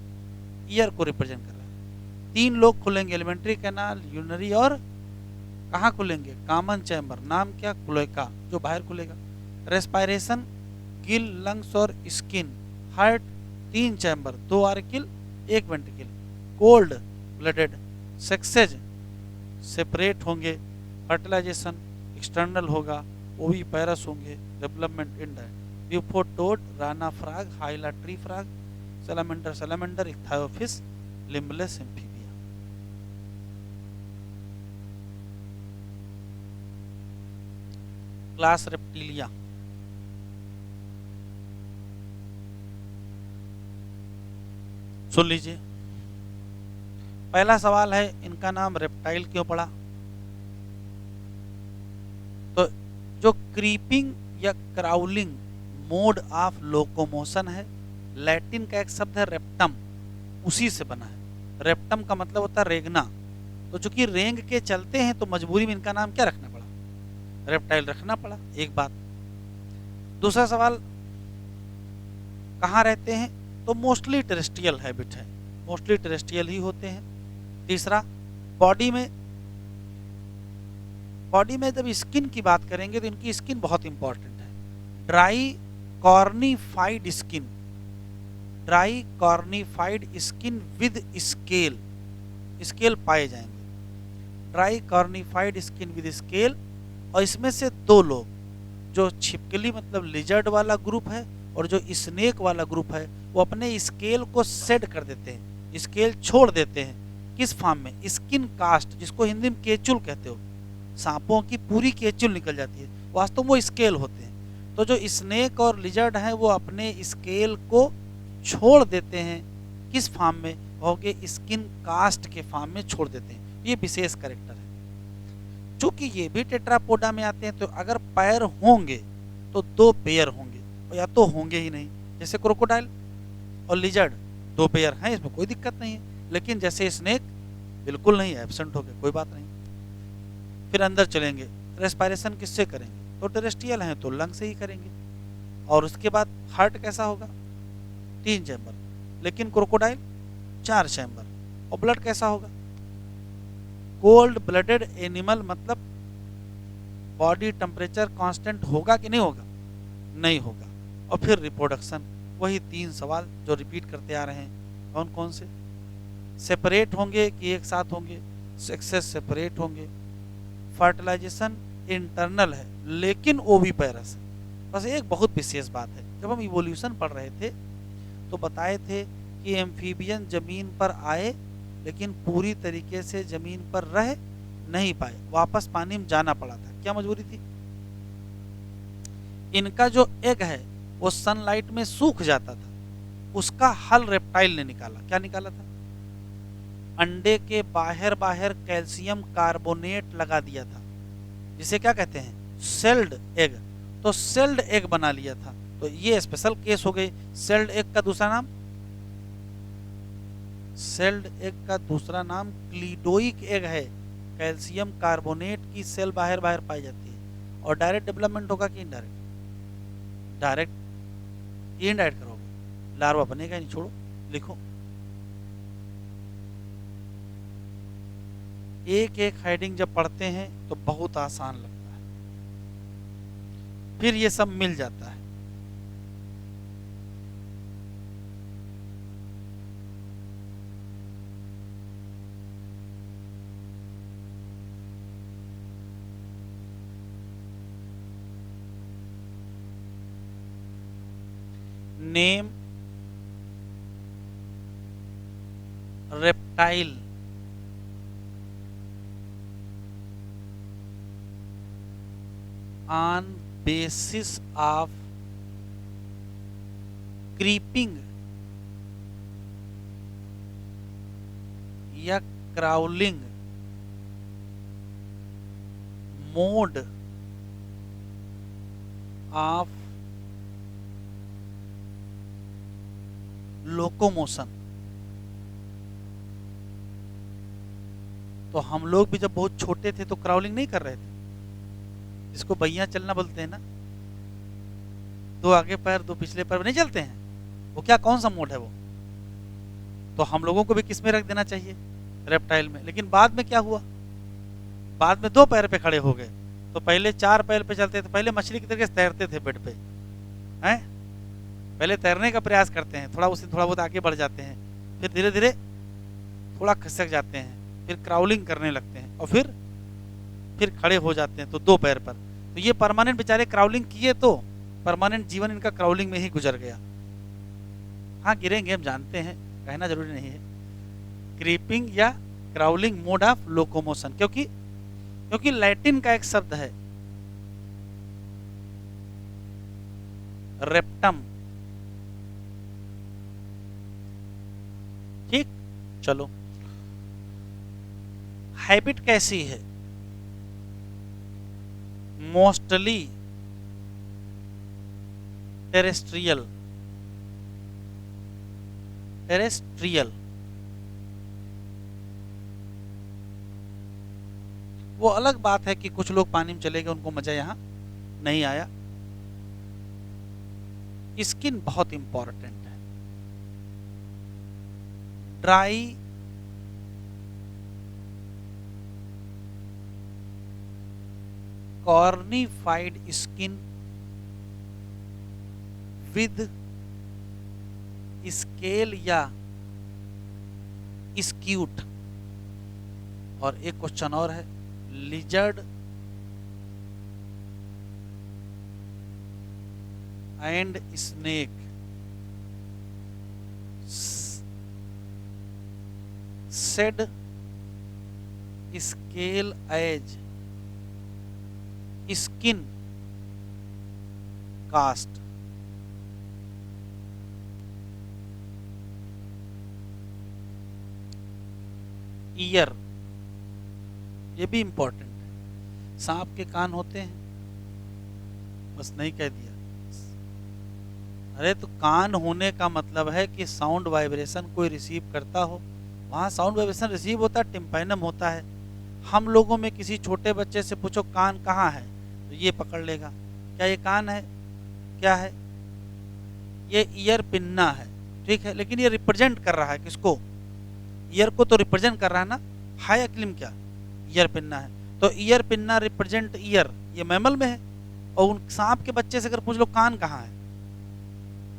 ईयर को रिप्रेजेंट कर रहा है। 3 लोग खुलेंगे, एलिमेंट्री कैनाल, यूरिनरी, और कहाँ खुलेंगे, कॉमन चैम्बर, नाम क्या, क्लोएका, जो बाहर खुलेगा। रेस्पायरेशन, गिल, लंग्स और skin. Heart 3 chamber, 2 auricle 1 ventricle. Cold blooded, sexes separate होंगे। फर्टिलाइजेशन एक्सटर्नल होगा, ओवी पैरस होंगे। Development indirect. यूफोटोड, Rana frog, Hyla tree frog, salamander salamander, Ichthyophis, limbless amphibia. Class Reptilia. सुन लीजिए, पहला सवाल है इनका नाम रेप्टाइल क्यों पड़ा। तो जो क्रीपिंग या क्राउलिंग मोड ऑफ लोकोमोशन है, लैटिन का एक शब्द है रेप्टम, उसी से बना है। रेप्टम का मतलब होता है रेंगना। तो चूंकि रेंग के चलते हैं तो मजबूरी में इनका नाम क्या रखना पड़ा, रेप्टाइल रखना पड़ा, एक बात। दूसरा सवाल, कहाँ रहते हैं, तो मोस्टली टेरेस्ट्रियल हैबिट है, मोस्टली टेरेस्ट्रियल ही होते हैं। तीसरा, बॉडी में जब स्किन की बात करेंगे तो इनकी स्किन बहुत इंपॉर्टेंट है। Dry cornified skin, dry cornified skin with scale, scale पाए जाएंगे। Dry cornified skin with scale. और इसमें से 2 लोग, जो छिपकली मतलब लिजर्ड वाला ग्रुप है और जो स्नेक वाला ग्रुप है, वो अपने स्केल को शेड कर देते हैं, स्केल छोड़ देते हैं। किस फॉर्म में, स्किन कास्ट, जिसको हिंदी में केचुल कहते हो। सांपों की पूरी केचुल निकल जाती है, वास्तव में वो स्केल होते हैं। तो जो स्नेक और लिजर्ड हैं वो अपने स्केल को छोड़ देते हैं, किस फॉर्म में, होगे स्किन कास्ट के फॉर्म में छोड़ देते हैं। ये विशेष कैरेक्टर है। चूंकि ये भी टेट्रापोडा में आते हैं, तो अगर पैर होंगे तो 2 पेयर होंगे, या तो होंगे ही नहीं, जैसे क्रोकोडाइल और लिजर्ड 2 पेयर हैं, इसमें कोई दिक्कत नहीं है। लेकिन जैसे स्नेक बिल्कुल नहीं, एब्सेंट हो गए, कोई बात नहीं। फिर अंदर चलेंगे, रेस्पायरेशन किससे करेंगे, तो टेरेस्ट्रियल हैं तो लंग से ही करेंगे। और उसके बाद हार्ट कैसा होगा, 3 चैम्बर, लेकिन क्रोकोडाइल 4 चैम्बर। और ब्लड कैसा होगा, कोल्ड ब्लडेड एनिमल, मतलब बॉडी टेम्परेचर कांस्टेंट होगा कि नहीं होगा, नहीं होगा। और फिर रिप्रोडक्शन, वही 3 सवाल जो रिपीट करते आ रहे हैं, कौन कौन से, सेपरेट होंगे कि एक साथ होंगे, सेक्सेस सेपरेट होंगे। फर्टिलाइजेशन इंटरनल है लेकिन ओविपेरस है। बस एक बहुत विशेष बात है, जब हम इवोल्यूशन पढ़ रहे थे तो बताए थे कि एम्फीबियन जमीन पर आए लेकिन पूरी तरीके से जमीन पर रह नहीं पाए, वापस पानी में जाना पड़ा था। क्या मजबूरी थी, इनका जो एग है वो सनलाइट में सूख जाता था, उसका हल रेप्टाइल ने निकाला। क्या निकाला था, अंडे के बाहर कैल्शियम कार्बोनेट लगा दिया था, जिसे क्या कहते हैं, सेल्ड एग। तो सेल्ड एग बना लिया था। तो ये स्पेशल केस हो गई। सेल्ड एग का दूसरा नाम, सेल्ड एग का दूसरा नाम क्लीडोइक एग है। कैल्शियम कार्बोनेट की सेल बाहर पाई जाती है। और डायरेक्ट डेवलपमेंट होगा कि इनडायरेक्ट, डायरेक्ट ये इनडायरेक्ट करोगे, लार्वा बनेगा नहीं, छोड़ो लिखो। एक एक हेडिंग जब पढ़ते हैं तो बहुत आसान लगता है, फिर ये सब मिल जाता है। Name reptile, on basis of creeping या crawling mode of लोकोमोशन। तो हम लोग भी जब बहुत छोटे थे तो क्राउलिंग नहीं कर रहे थे, जिसको बैया चलना बोलते हैं ना, दो आगे पैर दो पिछले पैर नहीं चलते हैं, वो क्या कौन सा मोड है वो? तो हम लोगों को भी किस में रख देना चाहिए, रेप्टाइल में। लेकिन बाद में क्या हुआ, बाद में दो पैर पे खड़े हो गए। तो पहले चार पैर पे चलते थे, पहले मछली की तरीके से तैरते थे बेड पे, हैं? पहले तैरने का प्रयास करते हैं, थोड़ा उससे थोड़ा बहुत आगे बढ़ जाते हैं, फिर धीरे धीरे थोड़ा खिसक जाते हैं, फिर क्राउलिंग करने लगते हैं, और फिर खड़े हो जाते हैं तो दो पैर पर। तो ये परमानेंट बेचारे क्राउलिंग किए तो परमानेंट जीवन इनका क्राउलिंग में ही गुजर गया। हाँ गिरेंगे हम जानते हैं, कहना जरूरी नहीं है। क्रीपिंग या क्राउलिंग मोड ऑफ लोकोमोशन, क्योंकि लैटिन का एक शब्द है रेप्टम। ठीक, चलो। हैबिट कैसी है? Mostly terrestrial. वो अलग बात है कि कुछ लोग पानी में चले गए, उनको मजा यहां नहीं आया। स्किन बहुत इंपॉर्टेंट है। Dry cornified skin with scale या स्क्यूट। और एक क्वेश्चन और है, lizard and snake shed scale as skin cast. Ear, ये भी इंपॉर्टेंट है। सांप के कान होते हैं, बस नहीं कह दिया। अरे तो कान होने का मतलब है कि साउंड वाइब्रेशन कोई रिसीव करता हो, वहां साउंड वाइब्रेशन रिसीव होता है, टिम्पैनम होता है। हम लोगों में किसी छोटे बच्चे से पूछो कान कहाँ है, तो ये पकड़ लेगा, क्या ये कान है? क्या है ये? ईयर पिन्ना है, ठीक है। लेकिन ये रिप्रेजेंट कर रहा है किसको? ईयर को तो रिप्रेजेंट कर रहा है ना। हाई एक्लिम क्या? ईयर पिन्ना है। तो ईयर पिन्ना रिप्रेजेंट ईयर, ये मैमल में है। और उन सांप के बच्चे से अगर पूछ लो कान कहाँ है,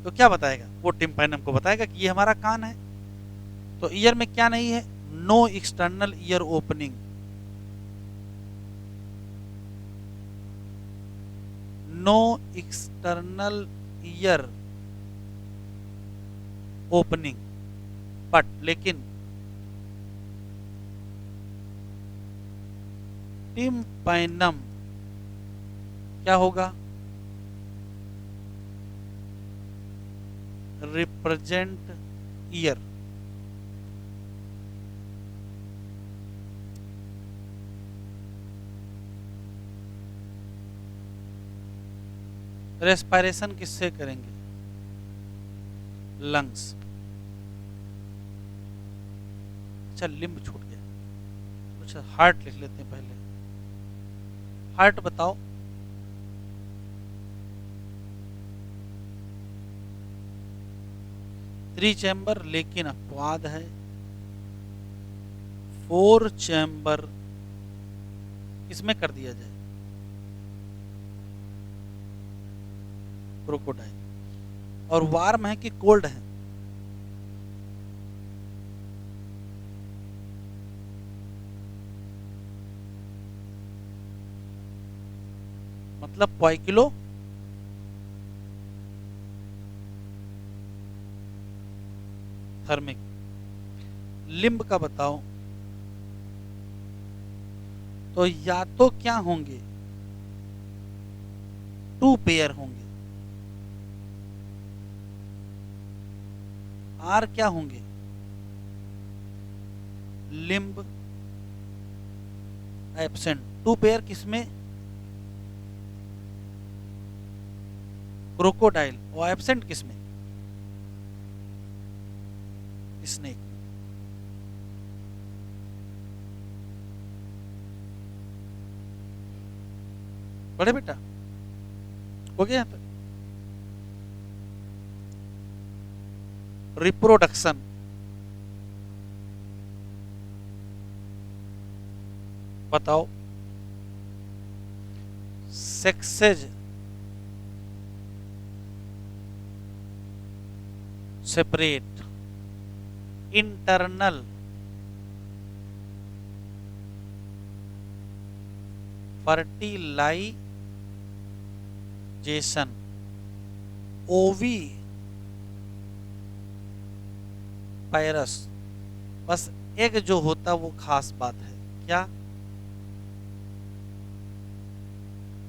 तो क्या बताएगा? वो टिम्पैनम को बताएगा कि ये हमारा कान है। तो ईयर में क्या नहीं है? No external ear opening. No external ear opening, but लेकिन टिम्पैनम क्या होगा? Represent year. रेस्पिरेशन किससे करेंगे? लंग्स। अच्छा लिम्ब छूट गया, अच्छा हार्ट लिख लेते हैं पहले। हार्ट बताओ। थ्री चैम्बर, लेकिन अपवाद है। फोर चैम्बर इसमें कर दिया जाए, क्रोकोडाइल। और वार्म है कि कोल्ड है? मतलब पॉइकिलो थर्मिक। लिम्ब का बताओ। तो या तो क्या होंगे? टू पेयर होंगे। आर क्या होंगे? Limb absent. टू पेयर किसमें? क्रोकोडाइल। और एब्सेंट किसमें? स्नेक। बड़े बेटा हो गया यहाँ तक। रिप्रोडक्शन, बताओ सेक्सेज सेपरेट, इंटरनल फर्टिलाइजेशन, ओवी पायरस। बस एग जो होता वो खास बात है क्या,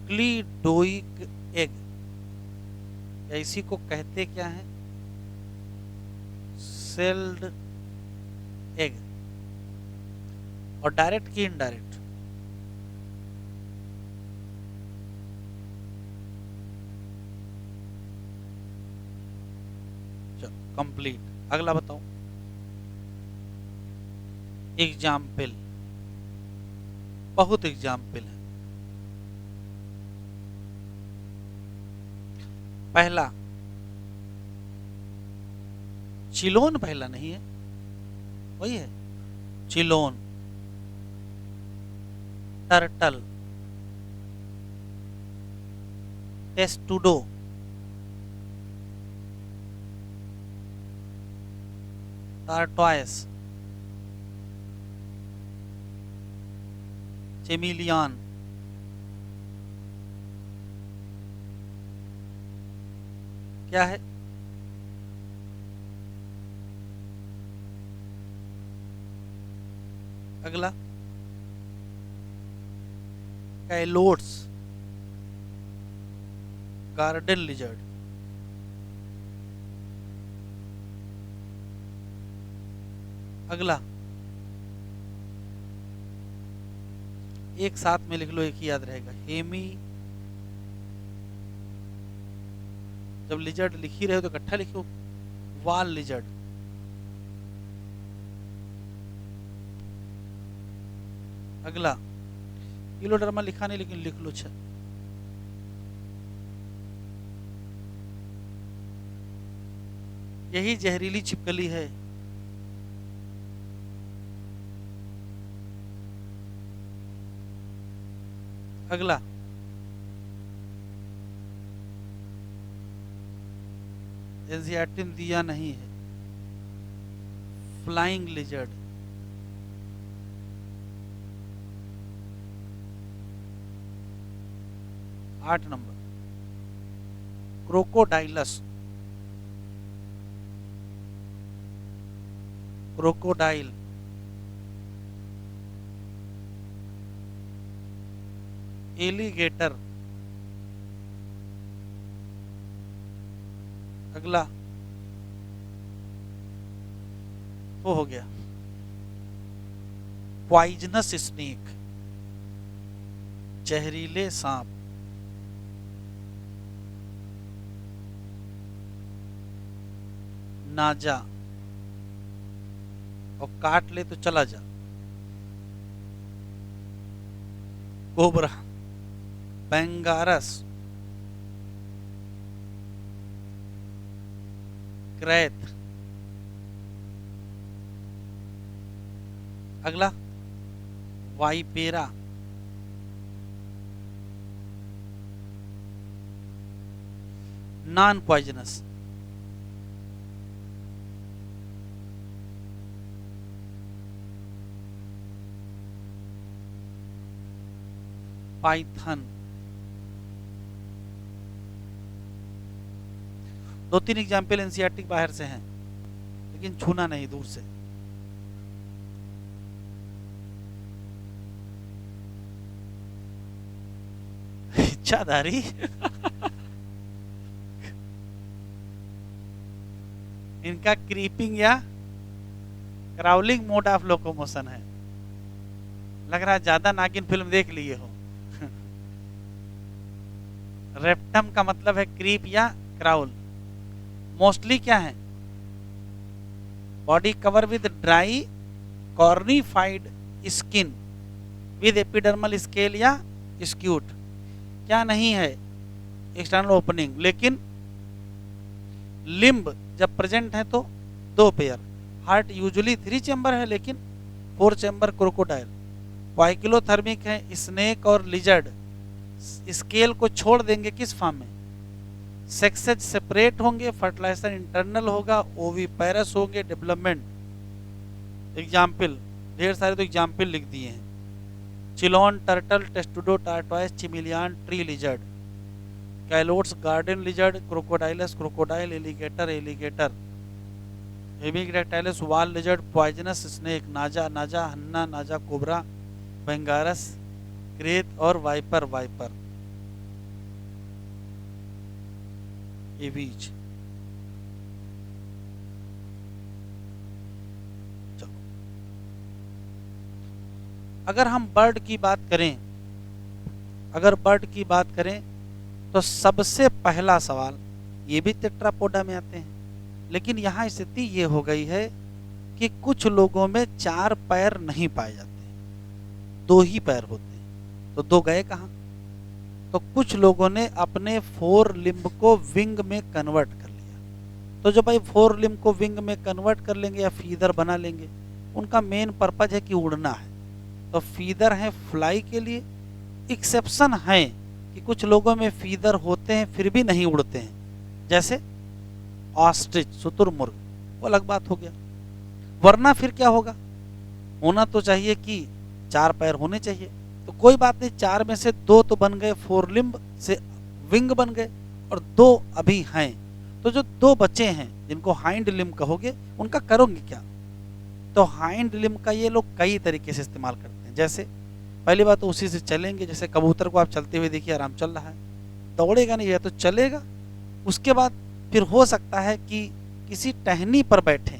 क्लीडोइक एग, इसी को कहते क्या है, सेल्ड एग। और डायरेक्ट की इनडायरेक्ट, कंप्लीट। अगला बताओ एग्जाम्पल, बहुत एग्जाम्पल है। पहला चिलोन, पहला नहीं है वही है चिलोन, टर्टल, टेस्टुडो, टार्टोइस, चेमिलियन, क्या है, अगला कैलोट्स, गार्डन लिजर्ड, अगला एक साथ में लिख लो, एक ही याद रहेगा, हेमी। जब लिजर्ड लिख ही रहे हो तो इकट्ठा लिखो, वाल लिजर्ड, अगला किलोडर्मा लिखा नहीं लेकिन लिख लो। अच्छा यही जहरीली छिपकली है। अगला एंजियाटिन दिया नहीं है, flying lizard, 8 number Crocodylus, crocodile, alligator, अगला वो हो गया पॉइजनस स्नेक, जहरीले सांप, ना जा और काट ले तो चला जा, कोबरा, बेंगारस, क्रेत, अगला Vipera, non poisonous, Python. 2-3 example NCERT बाहर से हैं लेकिन छूना नहीं दूर से। इच्छाधारी इनका क्रीपिंग या क्राउलिंग मोड ऑफ लोकोमोशन है। लग रहा है ज्यादा नागिन फिल्म देख लिए हो। रेप्टम का मतलब है क्रीप या क्राउल। मोस्टली क्या है, body cover with dry cornified skin with epidermal scale या स्क्यूट। क्या नहीं है एक्सटर्नल ओपनिंग, लेकिन लिम्ब जब प्रेजेंट है तो 2 पेयर। हार्ट यूजुअली 3 चैम्बर है लेकिन 4 चैम्बर क्रोकोडाइल। वाइकिलोथर्मिक है स्नेक और लिजर्ड। स्केल को छोड़ देंगे किस फॉर्म में? सेक्सेज सेपरेट होंगे, फर्टिलाइजेशन इंटरनल होगा, ओविपेरस होंगे, डेवलपमेंट। एग्जाम्पल ढेर सारे तो एग्जाम्पल लिख दिए हैं। Chelone, turtle, Testudo, tortoise, chameleon, tree lizard, Calotes, garden lizard, Crocodylus, crocodile, alligator, alligator, Hemidactylus, wall lizard, poisonous snake, Naja, Naja, hannah, Naja, cobra, Bungarus, krait और viper, viper. ये बीज चलो, अगर हम बर्ड की बात करें, अगर बर्ड की बात करें तो सबसे पहला सवाल, ये भी टेट्रापोडा में आते हैं, लेकिन यहाँ स्थिति ये हो गई है कि कुछ लोगों में 4 पैर नहीं पाए जाते, 2 ही पैर होते हैं, तो 2 गए कहाँ? तो कुछ लोगों ने अपने 4 लिम्ब को विंग में कन्वर्ट कर लिया। तो जो भाई 4 लिम्ब को विंग में कन्वर्ट कर लेंगे या फीदर बना लेंगे, उनका मेन पर्पज है कि उड़ना है, तो फीदर है फ्लाई के लिए। एक्सेप्शन है कि कुछ लोगों में फीदर होते हैं फिर भी नहीं उड़ते हैं, जैसे ऑस्ट्रिच, शुतुरमुर्ग, वो अलग बात हो गया। वरना फिर क्या होगा? होना तो चाहिए कि 4 पैर होने चाहिए, तो कोई बात नहीं, 4 में से 2 तो बन गए, 4 लिम्ब से विंग बन गए, और 2 अभी हैं। तो जो 2 बचे हैं जिनको हाइंड लिम्ब कहोगे, उनका करोगे क्या? तो हाइंड लिम्ब का ये लोग कई तरीके से इस्तेमाल करते हैं। जैसे पहली बात तो उसी से चलेंगे, जैसे कबूतर को आप चलते हुए देखिए, आराम चल रहा है, दौड़ेगा नहीं, या तो चलेगा। उसके बाद फिर हो सकता है कि किसी टहनी पर बैठें,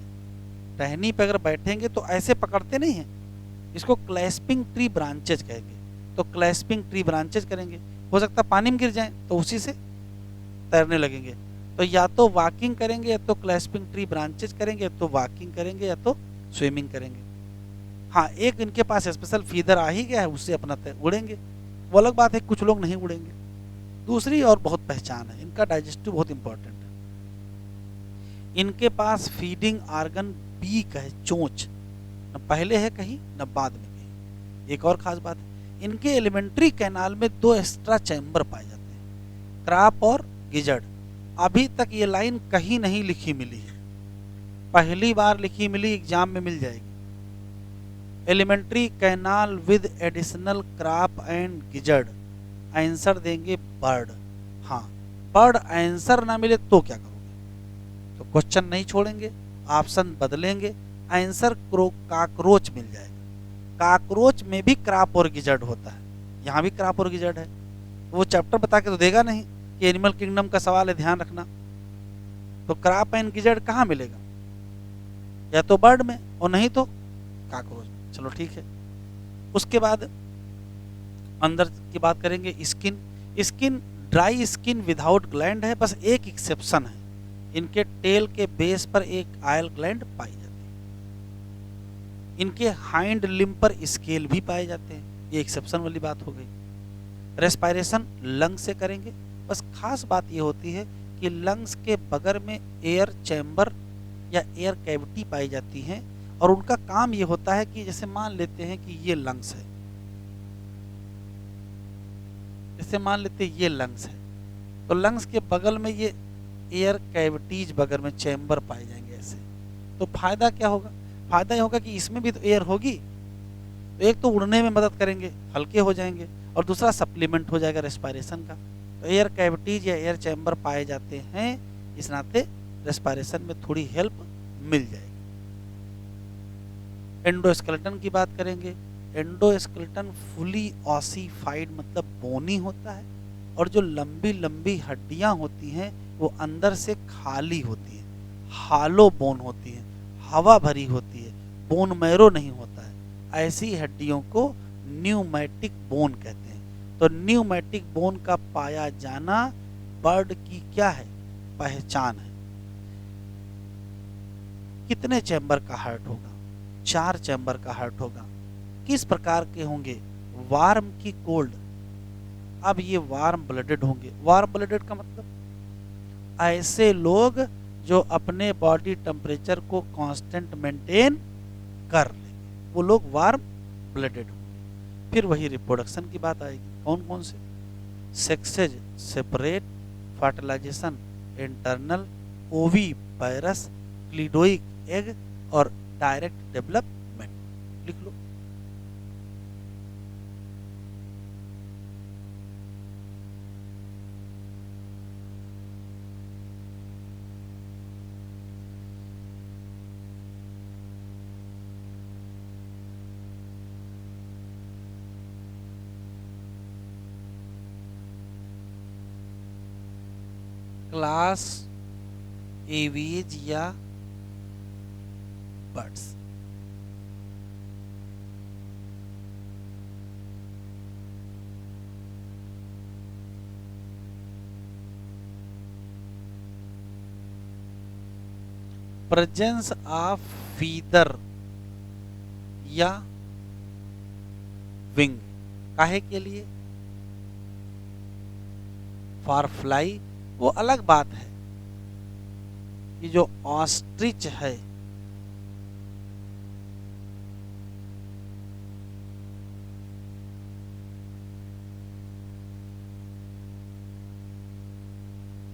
टहनी पर अगर बैठेंगे तो ऐसे पकड़ते नहीं हैं, इसको क्लैस्पिंग ट्री ब्रांचेज कहेंगे, तो क्लैस्पिंग ट्री ब्रांचेज करेंगे। हो सकता है पानी में गिर जाएं तो उसी से तैरने लगेंगे। तो या तो वॉकिंग करेंगे, या तो क्लैस्पिंग ट्री ब्रांचेज करेंगे, या तो वॉकिंग करेंगे, या तो स्विमिंग करेंगे। हाँ, एक इनके पास स्पेशल फीदर आ ही गया है, उससे अपना उड़ेंगे, वो अलग बात है, कुछ लोग नहीं उड़ेंगे। दूसरी और बहुत पहचान है, इनका डाइजेस्टिव बहुत इंपॉर्टेंट है। इनके पास फीडिंग आर्गन बीक है, चोंच, न पहले है कहीं न बाद में कहीं। एक और खास बात है, इनके एलिमेंट्री कैनाल में 2 एक्स्ट्रा चैम्बर पाए जाते हैं, क्राप और गिजर्ड। अभी तक ये लाइन कहीं नहीं लिखी मिली है, पहली बार लिखी मिली, एग्जाम में मिल जाएगी। Alimentary canal with additional crop and gizzard, answer देंगे बर्ड। हाँ, बर्ड आंसर ना मिले तो क्या करोगे? तो क्वेश्चन नहीं छोड़ेंगे, ऑप्शन बदलेंगे, आंसर काकरोच मिल जाएगा। काकरोच में भी क्राप और गिजर्ड होता है, यहाँ भी क्राप और गिजर्ड है। वो चैप्टर बता के तो देगा नहीं कि एनिमल किंगडम का सवाल है, ध्यान रखना। तो क्राप एंड गिजर्ड कहाँ मिलेगा? या तो बर्ड में, और नहीं तो काकरोच। चलो ठीक है। उसके बाद अंदर की बात करेंगे, skin. Skin dry skin without gland है, बस एक एक्सेप्शन है, इनके टेल के बेस पर एक आयल ग्लैंड पाई जाती है। इनके हाइंड लिम्ब पर स्केल भी पाए जाते हैं, ये एक्सेप्शन वाली बात हो गई। रेस्पायरेशन लंग से करेंगे, बस खास बात ये होती है कि लंग्स के बगल में एयर चैम्बर या एयर कैविटी पाई जाती हैं, और उनका काम ये होता है कि जैसे मान लेते हैं कि ये लंग्स है, जैसे मान लेते हैं ये लंग्स है, तो लंग्स के बगल में ये एयर कैविटीज बगल में चैम्बर पाए जाएंगे ऐसे। तो फायदा क्या होगा? फायदा ये होगा कि इसमें भी तो एयर होगी, तो एक तो उड़ने में मदद करेंगे, हल्के हो जाएंगे, और दूसरा सप्लीमेंट हो जाएगा रेस्पायरेशन का। तो एयर कैविटीज या एयर चैम्बर पाए जाते हैं, इस नाते रेस्पायरेशन में थोड़ी हेल्प मिल जाएगी। एंडोस्केलेटन की बात करेंगे। एंडोस्केलेटन फुली ऑसिफाइड मतलब बोनी होता है, और जो लंबी लंबी हड्डियां होती हैं वो अंदर से खाली होती है, हालो बोन होती है, हवा भरी होती है, बोन मैरो नहीं होता है। ऐसी हड्डियों को न्यूमैटिक बोन कहते हैं। तो न्यूमैटिक बोन का पाया जाना बर्ड की क्या है? पहचान है। कितने चैम्बर का हार्ट होगा? 4 चैम्बर का हार्ट होगा। किस प्रकार के होंगे? वार्म की कोल्ड? अब ये वार्म ब्लडेड होंगे। वार्म ब्लडेड का मतलब ऐसे लोग जो अपने बॉडी टेम्परेचर को कांस्टेंट मेंटेन कर लेंगे, वो लोग वार्म ब्लडेड होंगे। फिर वही रिप्रोडक्शन की बात आएगी। कौन कौन से? सेक्सेज सेपरेट, फर्टिलाइजेशन इंटरनल, ओवी पायरस, क्लिडोइक एग और डायरेक्ट डेवलपमेंट। लिख लो। क्लास, एवीज या बर्ड्स? प्रेजेंस ऑफ फीदर या विंग? काहे के लिए? For fly? वो अलग बात है कि जो ऑस्ट्रिच है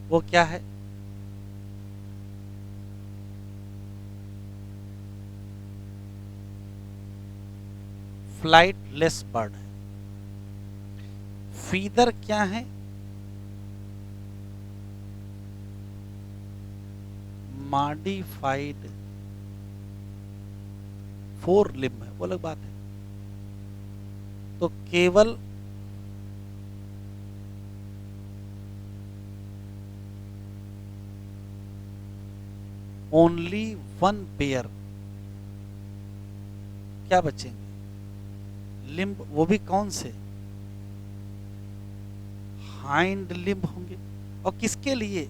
वो क्या है? फ्लाइटलेस बर्ड है। फीदर क्या है? मॉडिफाइड फोर लिम्ब है, वो अलग बात है। तो केवल ओनली वन पेयर क्या बचेंगे? लिम्ब। वो भी कौन से? हाइंड लिम्ब होंगे। और किसके लिए?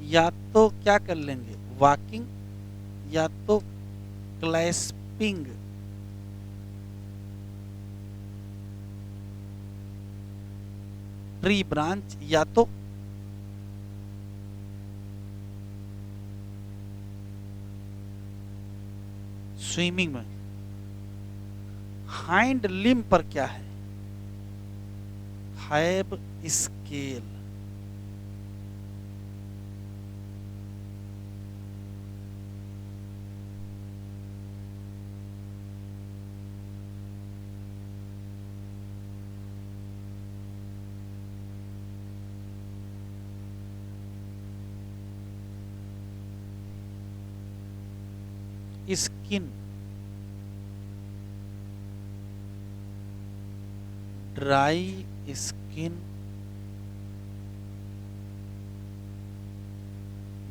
या तो क्या कर लेंगे? वॉकिंग, या तो क्लैस्पिंग, ट्री ब्रांच, या तो स्विमिंग में। हाइंड लिम्ब पर क्या है? Have scale. Skin, dry skin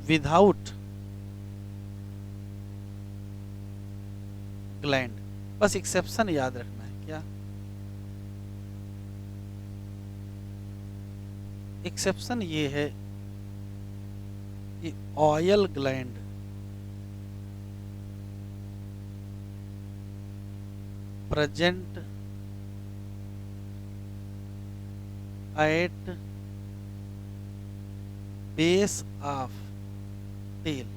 without gland. बस एक्सेप्शन याद रखना है। क्या एक्सेप्शन? ये है कि oil gland present at base of tail.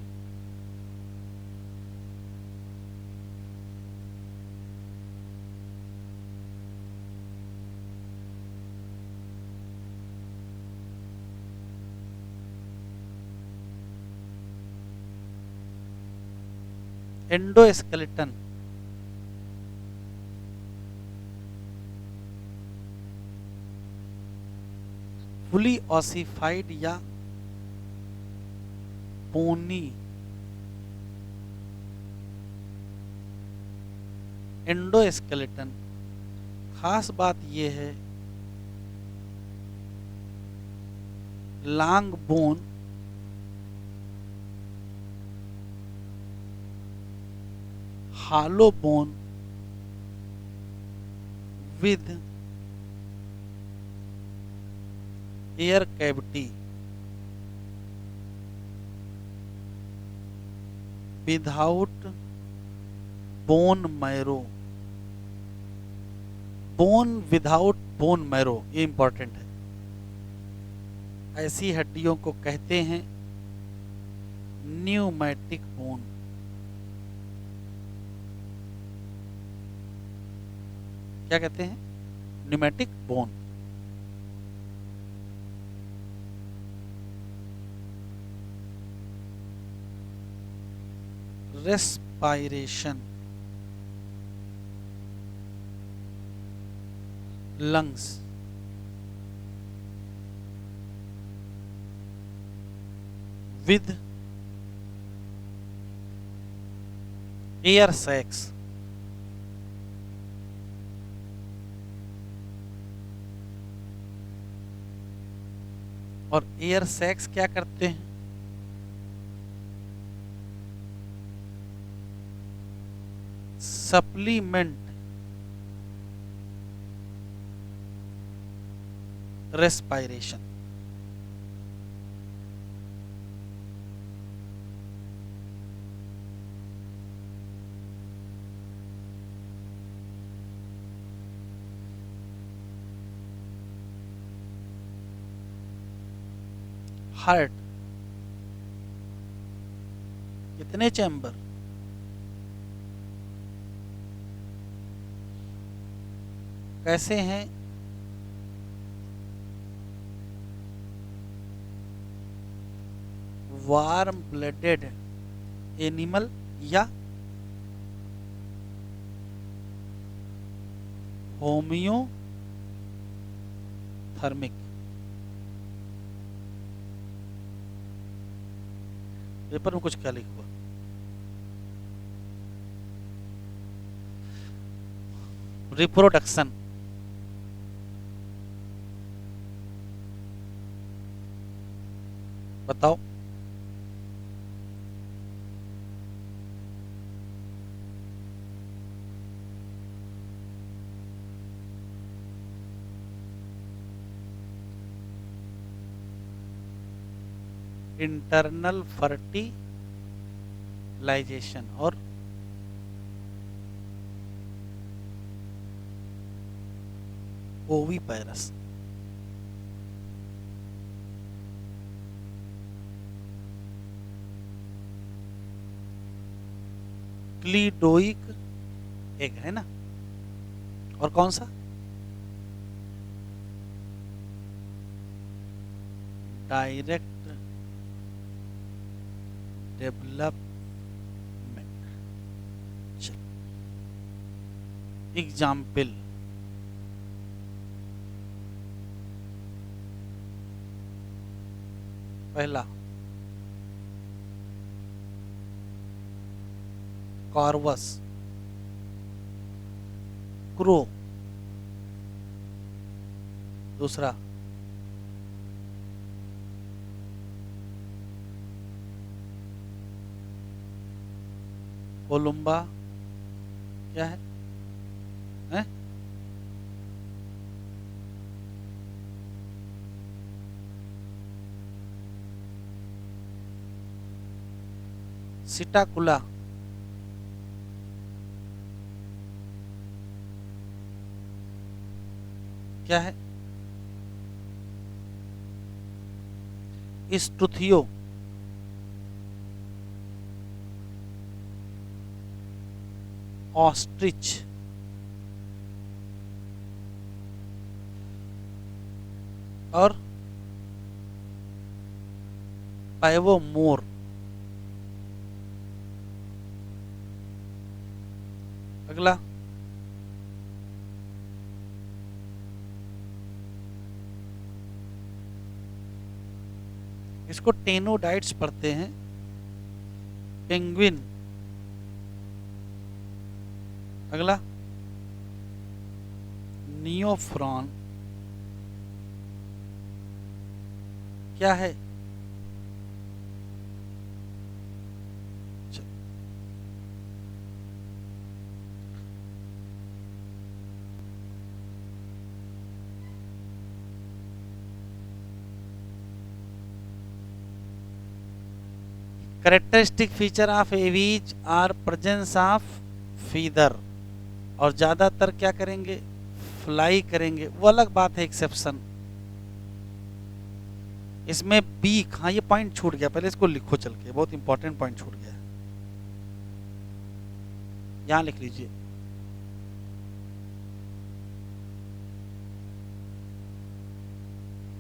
Endoskeleton fully ossified या बोनी? एंडोस्केलेटन। खास बात यह है long bone hollow bone with air cavity without bone marrow, bone without bone marrow, ये इंपॉर्टेंट है। ऐसी हड्डियों को कहते हैं न्यूमैटिक बोन। क्या कहते हैं? Pneumatic bone. Respiration, lungs, with air sacs, और एयर सैक्स क्या करते हैं? Supplement respiration. हार्ट कितने चैम्बर? कैसे हैं? वार्म ब्लडेड एनिमल या होम्योथर्मिक? पेपर में कुछ क्या लिखा हुआ? रिप्रोडक्शन। बताओ। इंटरनल फर्टिलाइजेशन और ओवीपेरस। क्लीडोइक एग है ना? और कौन सा? Direct development. एग्जाम्पल, पहला कॉर्वस, क्रो। दूसरा कोलुम्बा, क्या है? हैं? सिटाकुला, क्या है? स्टुथियो, ऑस्ट्रिच, और पाइवोमोर। अगला इसको टेनोडाइट्स पढ़ते हैं। पेंगुइन। अगला नियोफ्रॉन, क्या है? Characteristic feature of aves are presence of feather, और ज़्यादातर क्या करेंगे, फ्लाई करेंगे, वो अलग बात है, एक्सेप्शन। इसमें बीक, हाँ ये पॉइंट छूट गया, पहले इसको लिखो चल के, बहुत इंपॉर्टेंट पॉइंट छूट गया, यहां लिख लीजिए।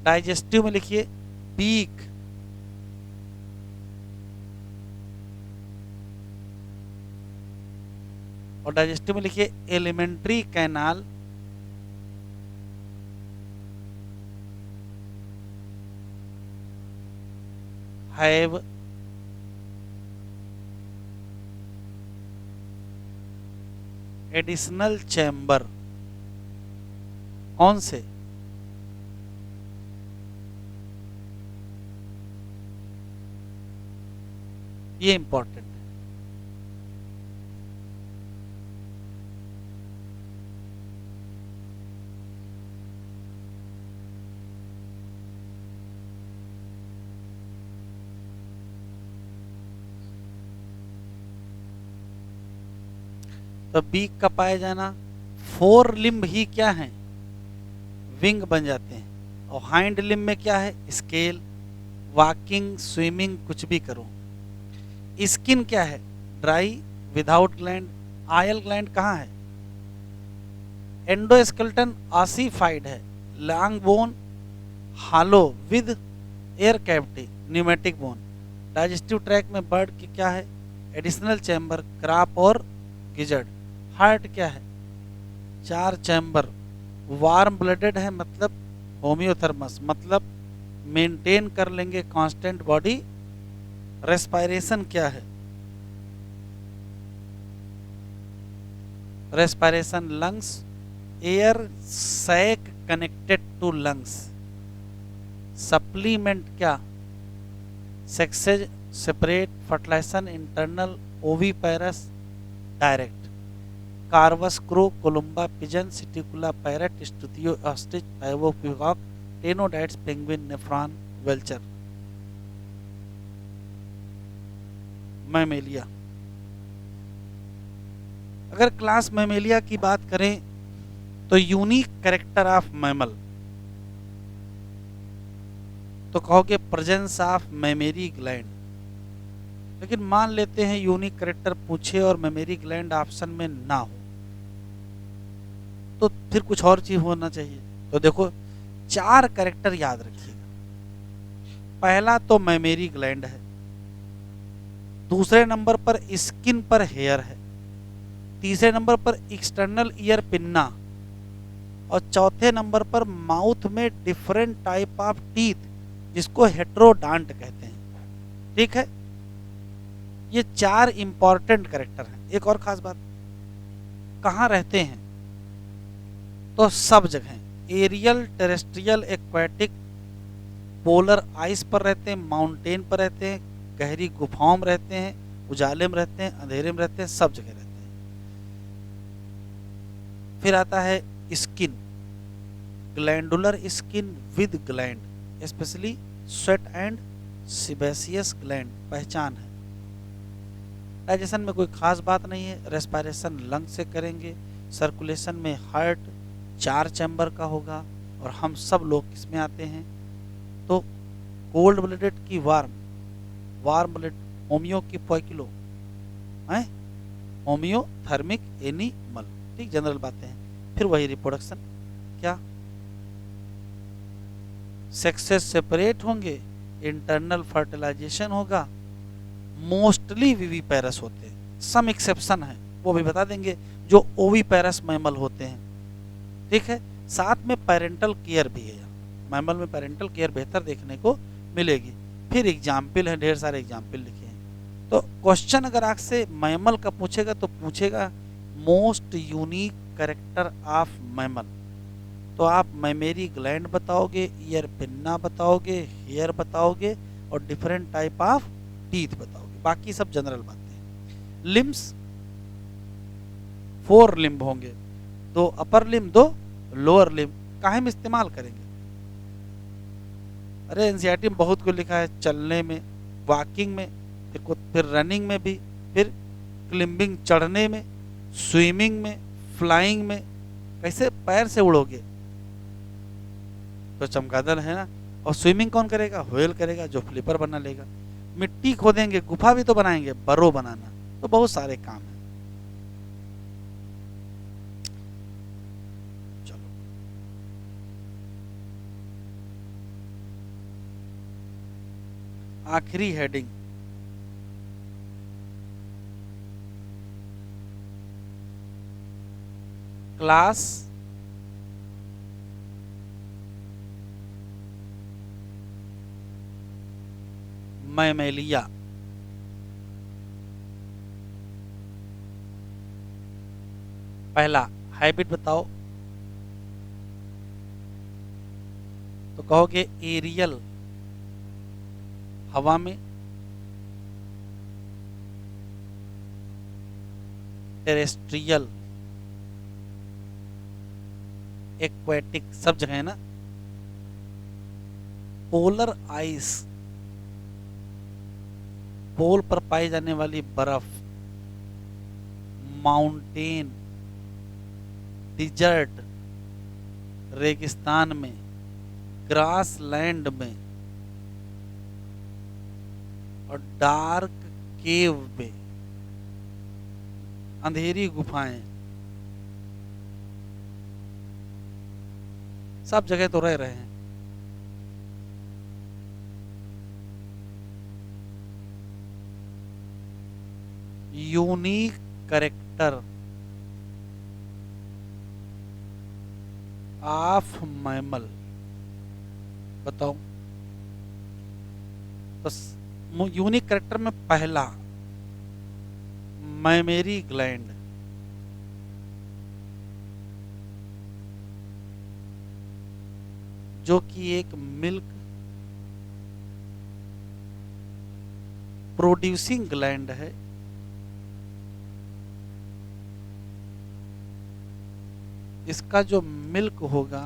डाइजेस्टिव में लिखिए बीक, और डाइजेस्टिव में लिखिए alimentary canal have additional chamber. कौन से, ये इंपॉर्टेंट है। तो बीक का पाया जाना, फोर लिम्ब ही क्या है, विंग बन जाते हैं, और हाइंड लिम्ब में क्या है, स्केल, वॉकिंग, स्विमिंग, कुछ भी करो। स्किन क्या है, dry, without gland. Oil gland कहाँ है, एंडोस्केलेटन ऑसिफाइड है। Long bone hello with air cavity, pneumatic bone. Digestive track में बर्ड की क्या है, एडिशनल चैम्बर, क्राप और गिजर्ड। हार्ट क्या है, 4 चैम्बर। वार्म ब्लडेड है, मतलब होम्योथर्मस, मतलब मेंटेन कर लेंगे कांस्टेंट बॉडी। रेस्पायरेशन क्या है, respiration lungs, air sac connected to lungs. Supplement क्या, sexes separate, fertilization internal, oviparous direct. Corvus crow, Columba pigeon, Psittacula parrot, Struthio ostrich, Pavo peacock, Aptenodytes, penguin, Neophron, vulture. Mammalia, अगर class Mammalia की बात करें तो unique character of mammal, तो कहोगे presence of memory gland. लेकिन मान लेते हैं यूनिक कैरेक्टर पूछे और मेमोरी ग्लैंड ऑप्शन में ना हो, तो फिर कुछ और चीज होना चाहिए। तो देखो 4 कैरेक्टर याद रखिएगा। पहला तो मेमोरी ग्लैंड है, दूसरे नंबर पर स्किन पर हेयर है, तीसरे नंबर पर एक्सटर्नल ईयर पिन्ना, और चौथे नंबर पर माउथ में डिफरेंट टाइप ऑफ टीथ, जिसको हेट्रोडांट कहते हैं। ठीक है, ये 4 इंपॉर्टेंट कैरेक्टर हैं। एक और खास बात, कहाँ रहते हैं, तो सब जगह, aerial, terrestrial, aquatic, polar ice पर रहते हैं, माउंटेन पर रहते हैं, गहरी गुफाओं में रहते हैं, उजाले में रहते हैं, अंधेरे में रहते हैं, सब जगह रहते हैं। फिर आता है skin, glandular skin with gland, specially sweat and sebaceous gland, पहचान है। डाइजेशन में कोई खास बात नहीं है, रेस्पायरेशन लंग से करेंगे, सर्कुलेशन में हार्ट 4 चैम्बर का होगा, और हम सब लोग किसमें आते हैं, तो कोल्ड ब्लडेड की वार्म, वार्म ब्लड, होमियो की पोइकिलो है, होमियोथर्मिक एनिमल। ठीक, जनरल बातें हैं। फिर वही रिप्रोडक्शन, क्या सेक्सेस सेपरेट होंगे, इंटरनल फर्टिलाइजेशन होगा, मोस्टली विविपेरस होते हैं, सम एक्सेप्शन है वो भी बता देंगे, जो ओविपेरस मैमल होते हैं। ठीक है, साथ में पेरेंटल केयर भी है, मैमल में पेरेंटल केयर बेहतर देखने को मिलेगी। फिर एग्जाम्पल है, ढेर सारे एग्जाम्पल लिखे हैं। तो क्वेश्चन अगर आपसे मैमल का पूछेगा तो पूछेगा most unique character of mammal, तो आप मेमोरी ग्लैंड बताओगे, ईयर पिन्ना बताओगे, हेयर बताओगे, और डिफरेंट टाइप ऑफ टीथ बताओगे। बाकी सब जनरल बातें हैं। लिम्स 4 लिम्ब होंगे, 2 अपर लिम्ब, 2 लोअर लिम्ब। काहे में इस्तेमाल करेंगे, अरे एनसीईआरटी में बहुत कुछ लिखा है, चलने में, वॉकिंग में, फिर रनिंग में भी, फिर क्लिम्बिंग चढ़ने में, स्विमिंग में, फ्लाइंग में, कैसे पैर से उड़ोगे? तो चमगादड़ है ना। और स्विमिंग कौन करेगा? व्हेल करेगा, जो फ्लिपर बना लेगा। मिट्टी खोदेंगे, गुफा भी तो बनाएंगे, बरो बनाना। तो बहुत सारे काम हैं। चलो, आखिरी हेडिंग, क्लास मैमेलिया। पहला हैबिट बताओ, तो कहोगे एरियल, हवा में। टेरेस्ट्रियल, एक्वेटिक, सब जगह है ना। पोलर आइस, पोल पर पाई जाने वाली बर्फ। माउंटेन, डिजर्ट, रेगिस्तान में। ग्रास लैंड में। और डार्क केव में, अंधेरी गुफाएं। सब जगह तो रह रहे हैं। यूनिक करेक्टर ऑफ मैमल, बताओ। तो यूनिक करेक्टर में पहला, मैमेरी ग्लैंड, जो कि एक मिल्क प्रोड्यूसिंग ग्लैंड है। इसका जो मिल्क होगा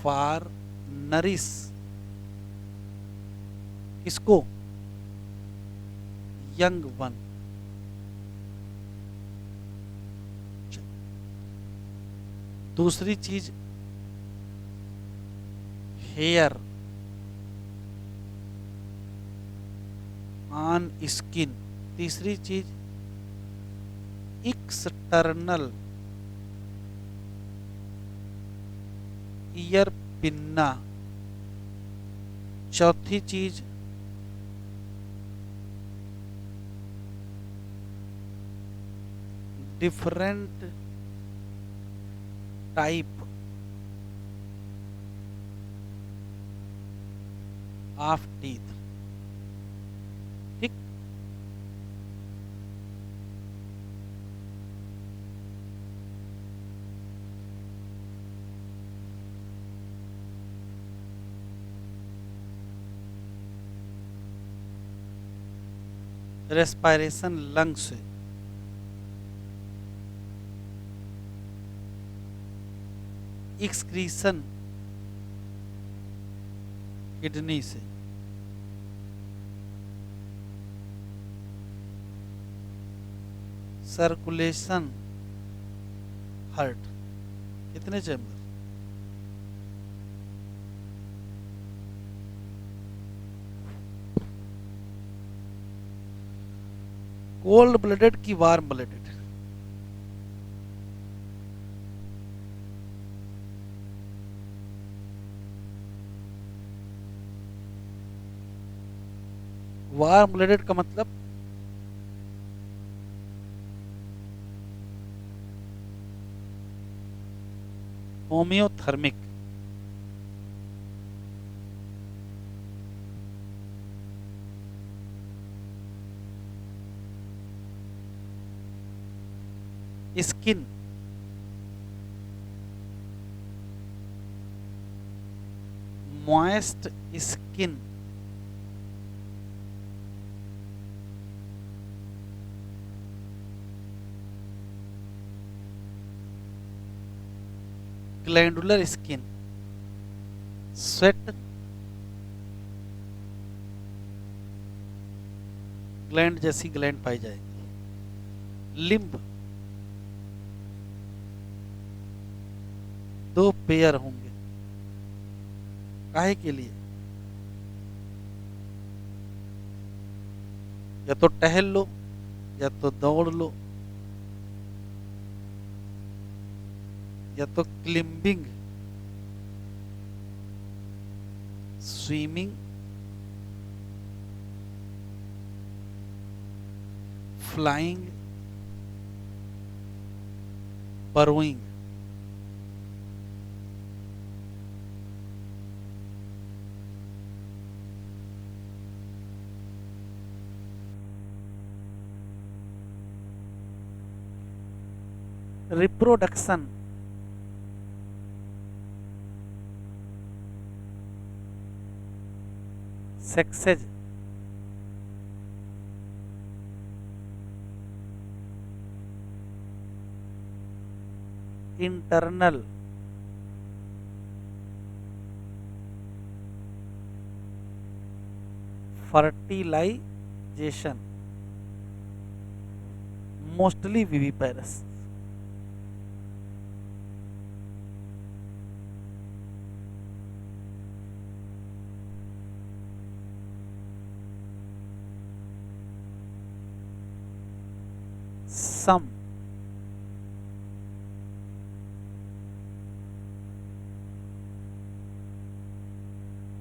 फॉर नरिश, किसको? Young one. दूसरी चीज हेयर ऑन स्किन। तीसरी चीज एक्सटर्नल ईयर पिन्ना। चौथी चीज डिफरेंट टाइप ऑफ टीथ। ठीक। रेस्पायरेशन लंग्स से, एक्सक्रीशन किडनी से, सर्कुलेशन हार्ट। कितने चैम्बर? कोल्ड ब्लडेड की वार्म ब्लडेड? वार्म ब्लडेड का मतलब homeothermic. Skin, moist skin. Glandular skin, sweat, gland जैसी ग्लैंड पाई जाएगी। लिम्ब 2 पेयर होंगे। काहे के लिए? या तो टहल लो या तो दौड़ लो या तो climbing, swimming, flying, burrowing. Reproduction sexes, internal, fertilisation, mostly viviparous. Some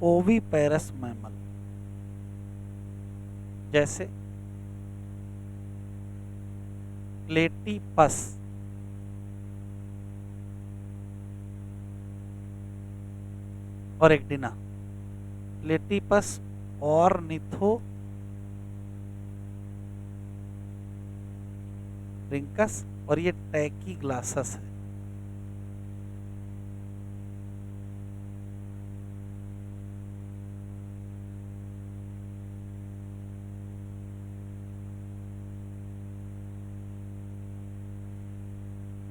oviparous mammal, जैसे प्लेटिपस, और एक्टिना। प्लेटिपस और रिंकस, और ये टैकी ग्लासस है।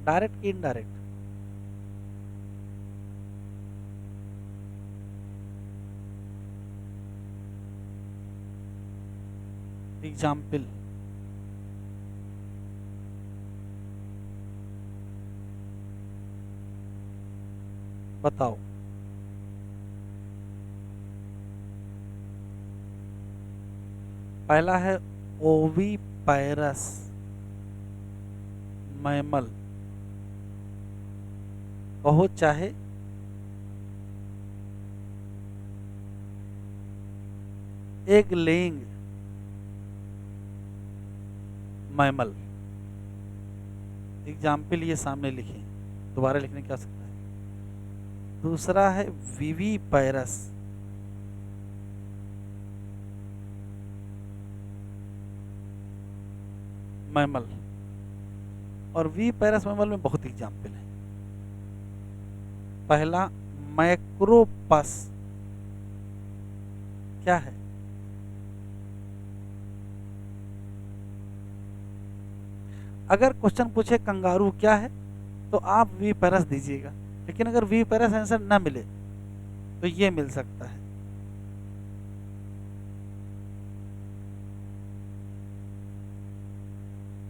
डायरेक्ट की इनडायरेक्ट? एग्जाम्पल, बताओ। पहला है ओविपायरस मैमल, कहो चाहे एग लेइंग मैमल। एग्जाम्पल ये सामने लिखे, दोबारा लिखने की आवश्यकता है। दूसरा है विविपायरस मैमल, और विविपायरस मैमल में बहुत एग्जाम्पल है। पहला मैक्रोपस, क्या है? अगर क्वेश्चन पूछे कंगारू क्या है तो आप विविपायरस दीजिएगा, लेकिन अगर विविपायरस आंसर ना मिले तो ये मिल सकता है।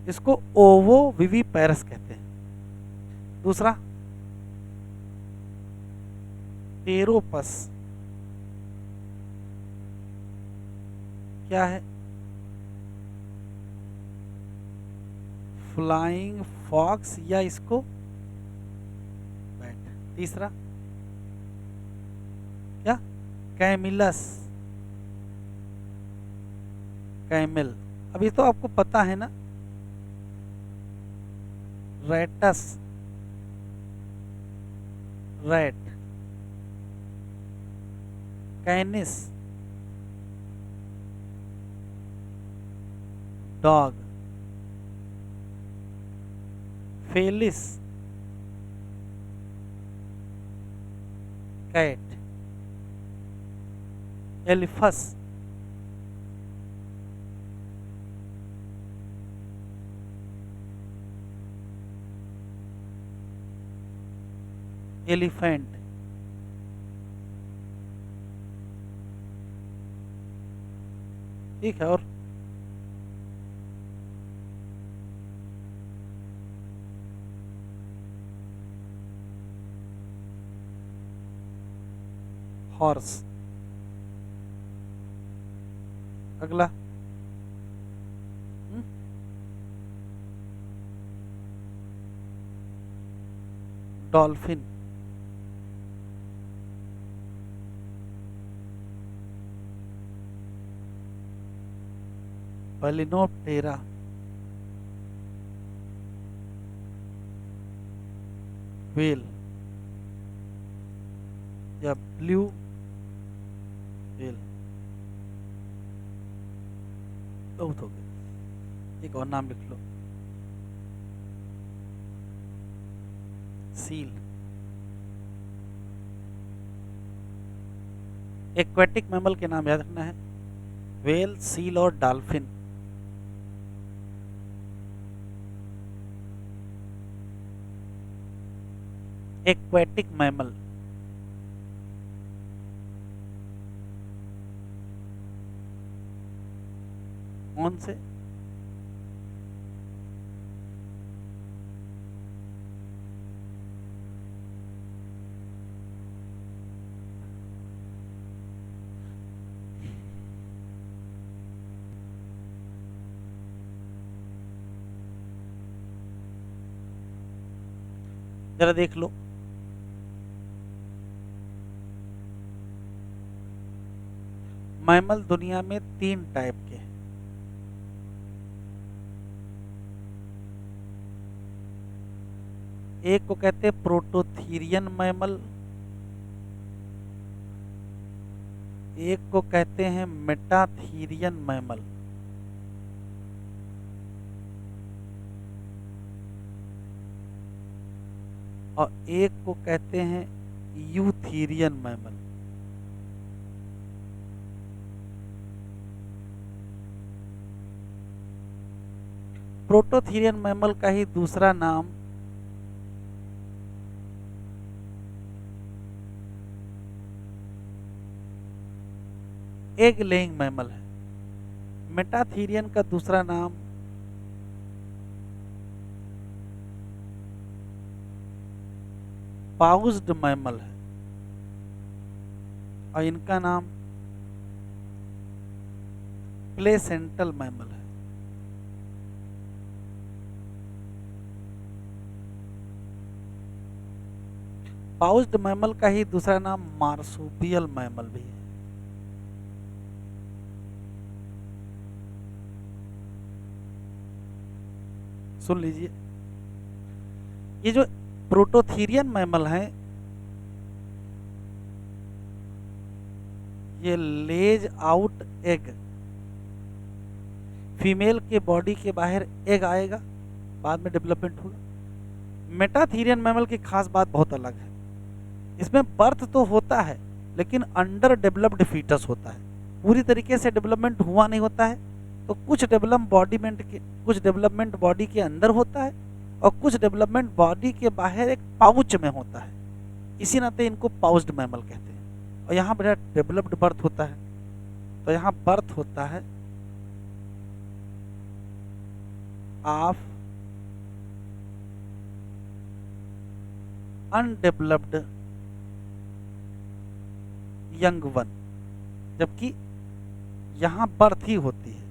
इसको ओवो विविपायरस कहते हैं। दूसरा टेरोपस, क्या है? फ्लाइंग फॉक्स, या इसको बैट। तीसरा क्या? Camelus, camel. अभी तो आपको पता है ना, Rattus, rat. Canis, dog. Felis, cat. Elephas, elephant. ठीक है। और हॉर्स। अगला डॉल्फिन। बैलिनोप्टेरा। व्हेल या ब्लू व्हेल। बहुत हो गया, एक और नाम लिख लो, सील। एक्वेटिक मैमल के नाम याद रखना है, व्हेल, सील और डॉल्फिन। एक्वेटिक मैमल, कौन से? जरा देख लो, मैमल दुनिया में 3 टाइप के हैं। एक को कहते हैं प्रोटोथीरियन मैमल, एक को कहते हैं मेटाथीरियन मैमल, और एक को कहते हैं यूथीरियन मैमल। प्रोटोथीरियन मैमल का ही दूसरा नाम एग लेइंग मैमल है। मेटाथीरियन का दूसरा नाम पाउज्ड मैमल है, और इनका नाम प्लेसेंटल मैमल है। पाउज्ड मैमल का ही दूसरा नाम मार्सुपियल मैमल भी है। सुन लीजिए, ये जो प्रोटोथीरियन मैमल है, ये लेज आउट एग, फीमेल के बॉडी के बाहर एग आएगा, बाद में डेवलपमेंट होगा। मेटाथीरियन मैमल की खास बात बहुत अलग है, इसमें बर्थ तो होता है लेकिन अंडर डेवलप्ड फीटस होता है, पूरी तरीके से डेवलपमेंट हुआ नहीं होता है। तो कुछ डेवलपमेंट बॉडी के अंदर होता है और कुछ डेवलपमेंट बॉडी के बाहर एक पाउच में होता है, इसी नाते इनको पाउच्ड मैमल कहते हैं। और यहाँ बड़ा डेवलप्ड बर्थ होता है, तो यहाँ बर्थ होता है ऑफ अनडेवलप्ड यंग वन, जबकि यहां बर्थ ही होती है।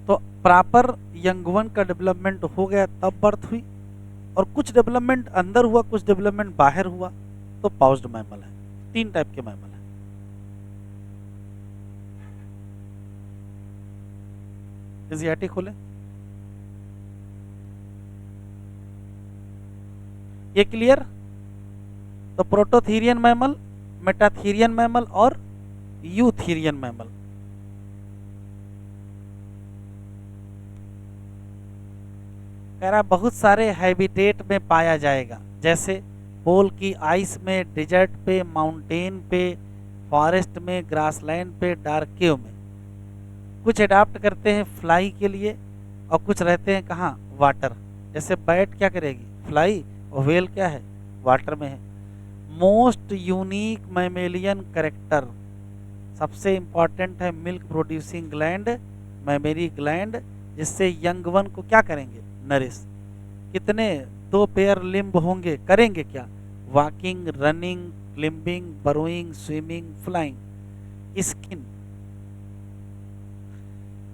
तो प्रॉपर यंग वन का डेवलपमेंट हो गया तब बर्थ हुई, और कुछ डेवलपमेंट अंदर हुआ, कुछ डेवलपमेंट बाहर हुआ, तो पाउच्ड मैमल है। 3 टाइप के मैमल है। एशियाटी खोले, ये क्लियर? तो प्रोटोथीरियन मैमल, मेटाथीरियन मैमल और यूथीरियन मैमल। कह रहा बहुत सारे हैबिटेट में पाया जाएगा, जैसे पोल की आइस में, डिजर्ट पे, माउंटेन पे, फॉरेस्ट में, ग्रासलैंड पे, डार्क केव में। कुछ अडाप्ट करते हैं फ्लाई के लिए और कुछ रहते हैं कहाँ, वाटर। जैसे बैट क्या करेगी, फ्लाई, और व्हेल क्या है, वाटर में है। मोस्ट यूनिक मैमेलियन कैरेक्टर, सबसे इंपॉर्टेंट है milk producing gland memory gland, जिससे यंग वन को क्या करेंगे, नरिश। कितने, 2 पेयर लिम्ब होंगे, करेंगे क्या, walking, running, climbing, burrowing, swimming, flying. Skin,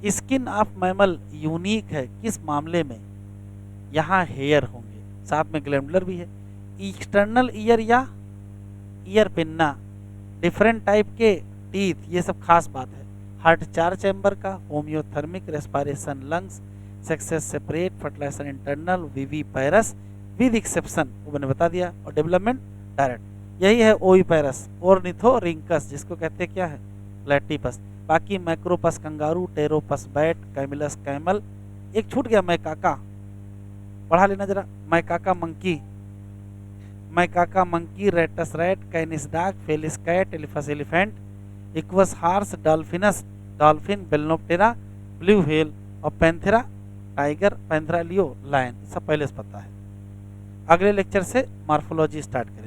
skin of mammal unique है किस मामले में, यहाँ हेयर होंगे, साथ में ग्लैंडुलर भी है। एक्सटर्नल ईयर या ईयर पिन्ना, डिफरेंट टाइप के टीथ, ये सब खास बात है। हार्ट 4 चैम्बर का, homeothermic, respiration lungs, sexes separate, fertilization internal, viviparous with exception, वो मैंने बता दिया, और डेवलपमेंट डायरेक्ट। यही है ओविपेरस। ऑर्निथोरिंकस जिसको कहते हैं क्या है, प्लेटिपस। बाकी Macropus kangaroo, Pteropus bat, Camelus camel. एक छूट गया मैकाका, पढ़ा लेना जरा, Macaca monkey, Macaca monkey, Rattus rat, Canis dog, Felis cat, Elephas elephant, Equus horse, Delphinus dolphin, Balaenoptera blue whale, और Panthera tiger, Panthera leo lion. सब पहले से पता है। अगले लेक्चर से मॉर्फोलॉजी स्टार्ट करें।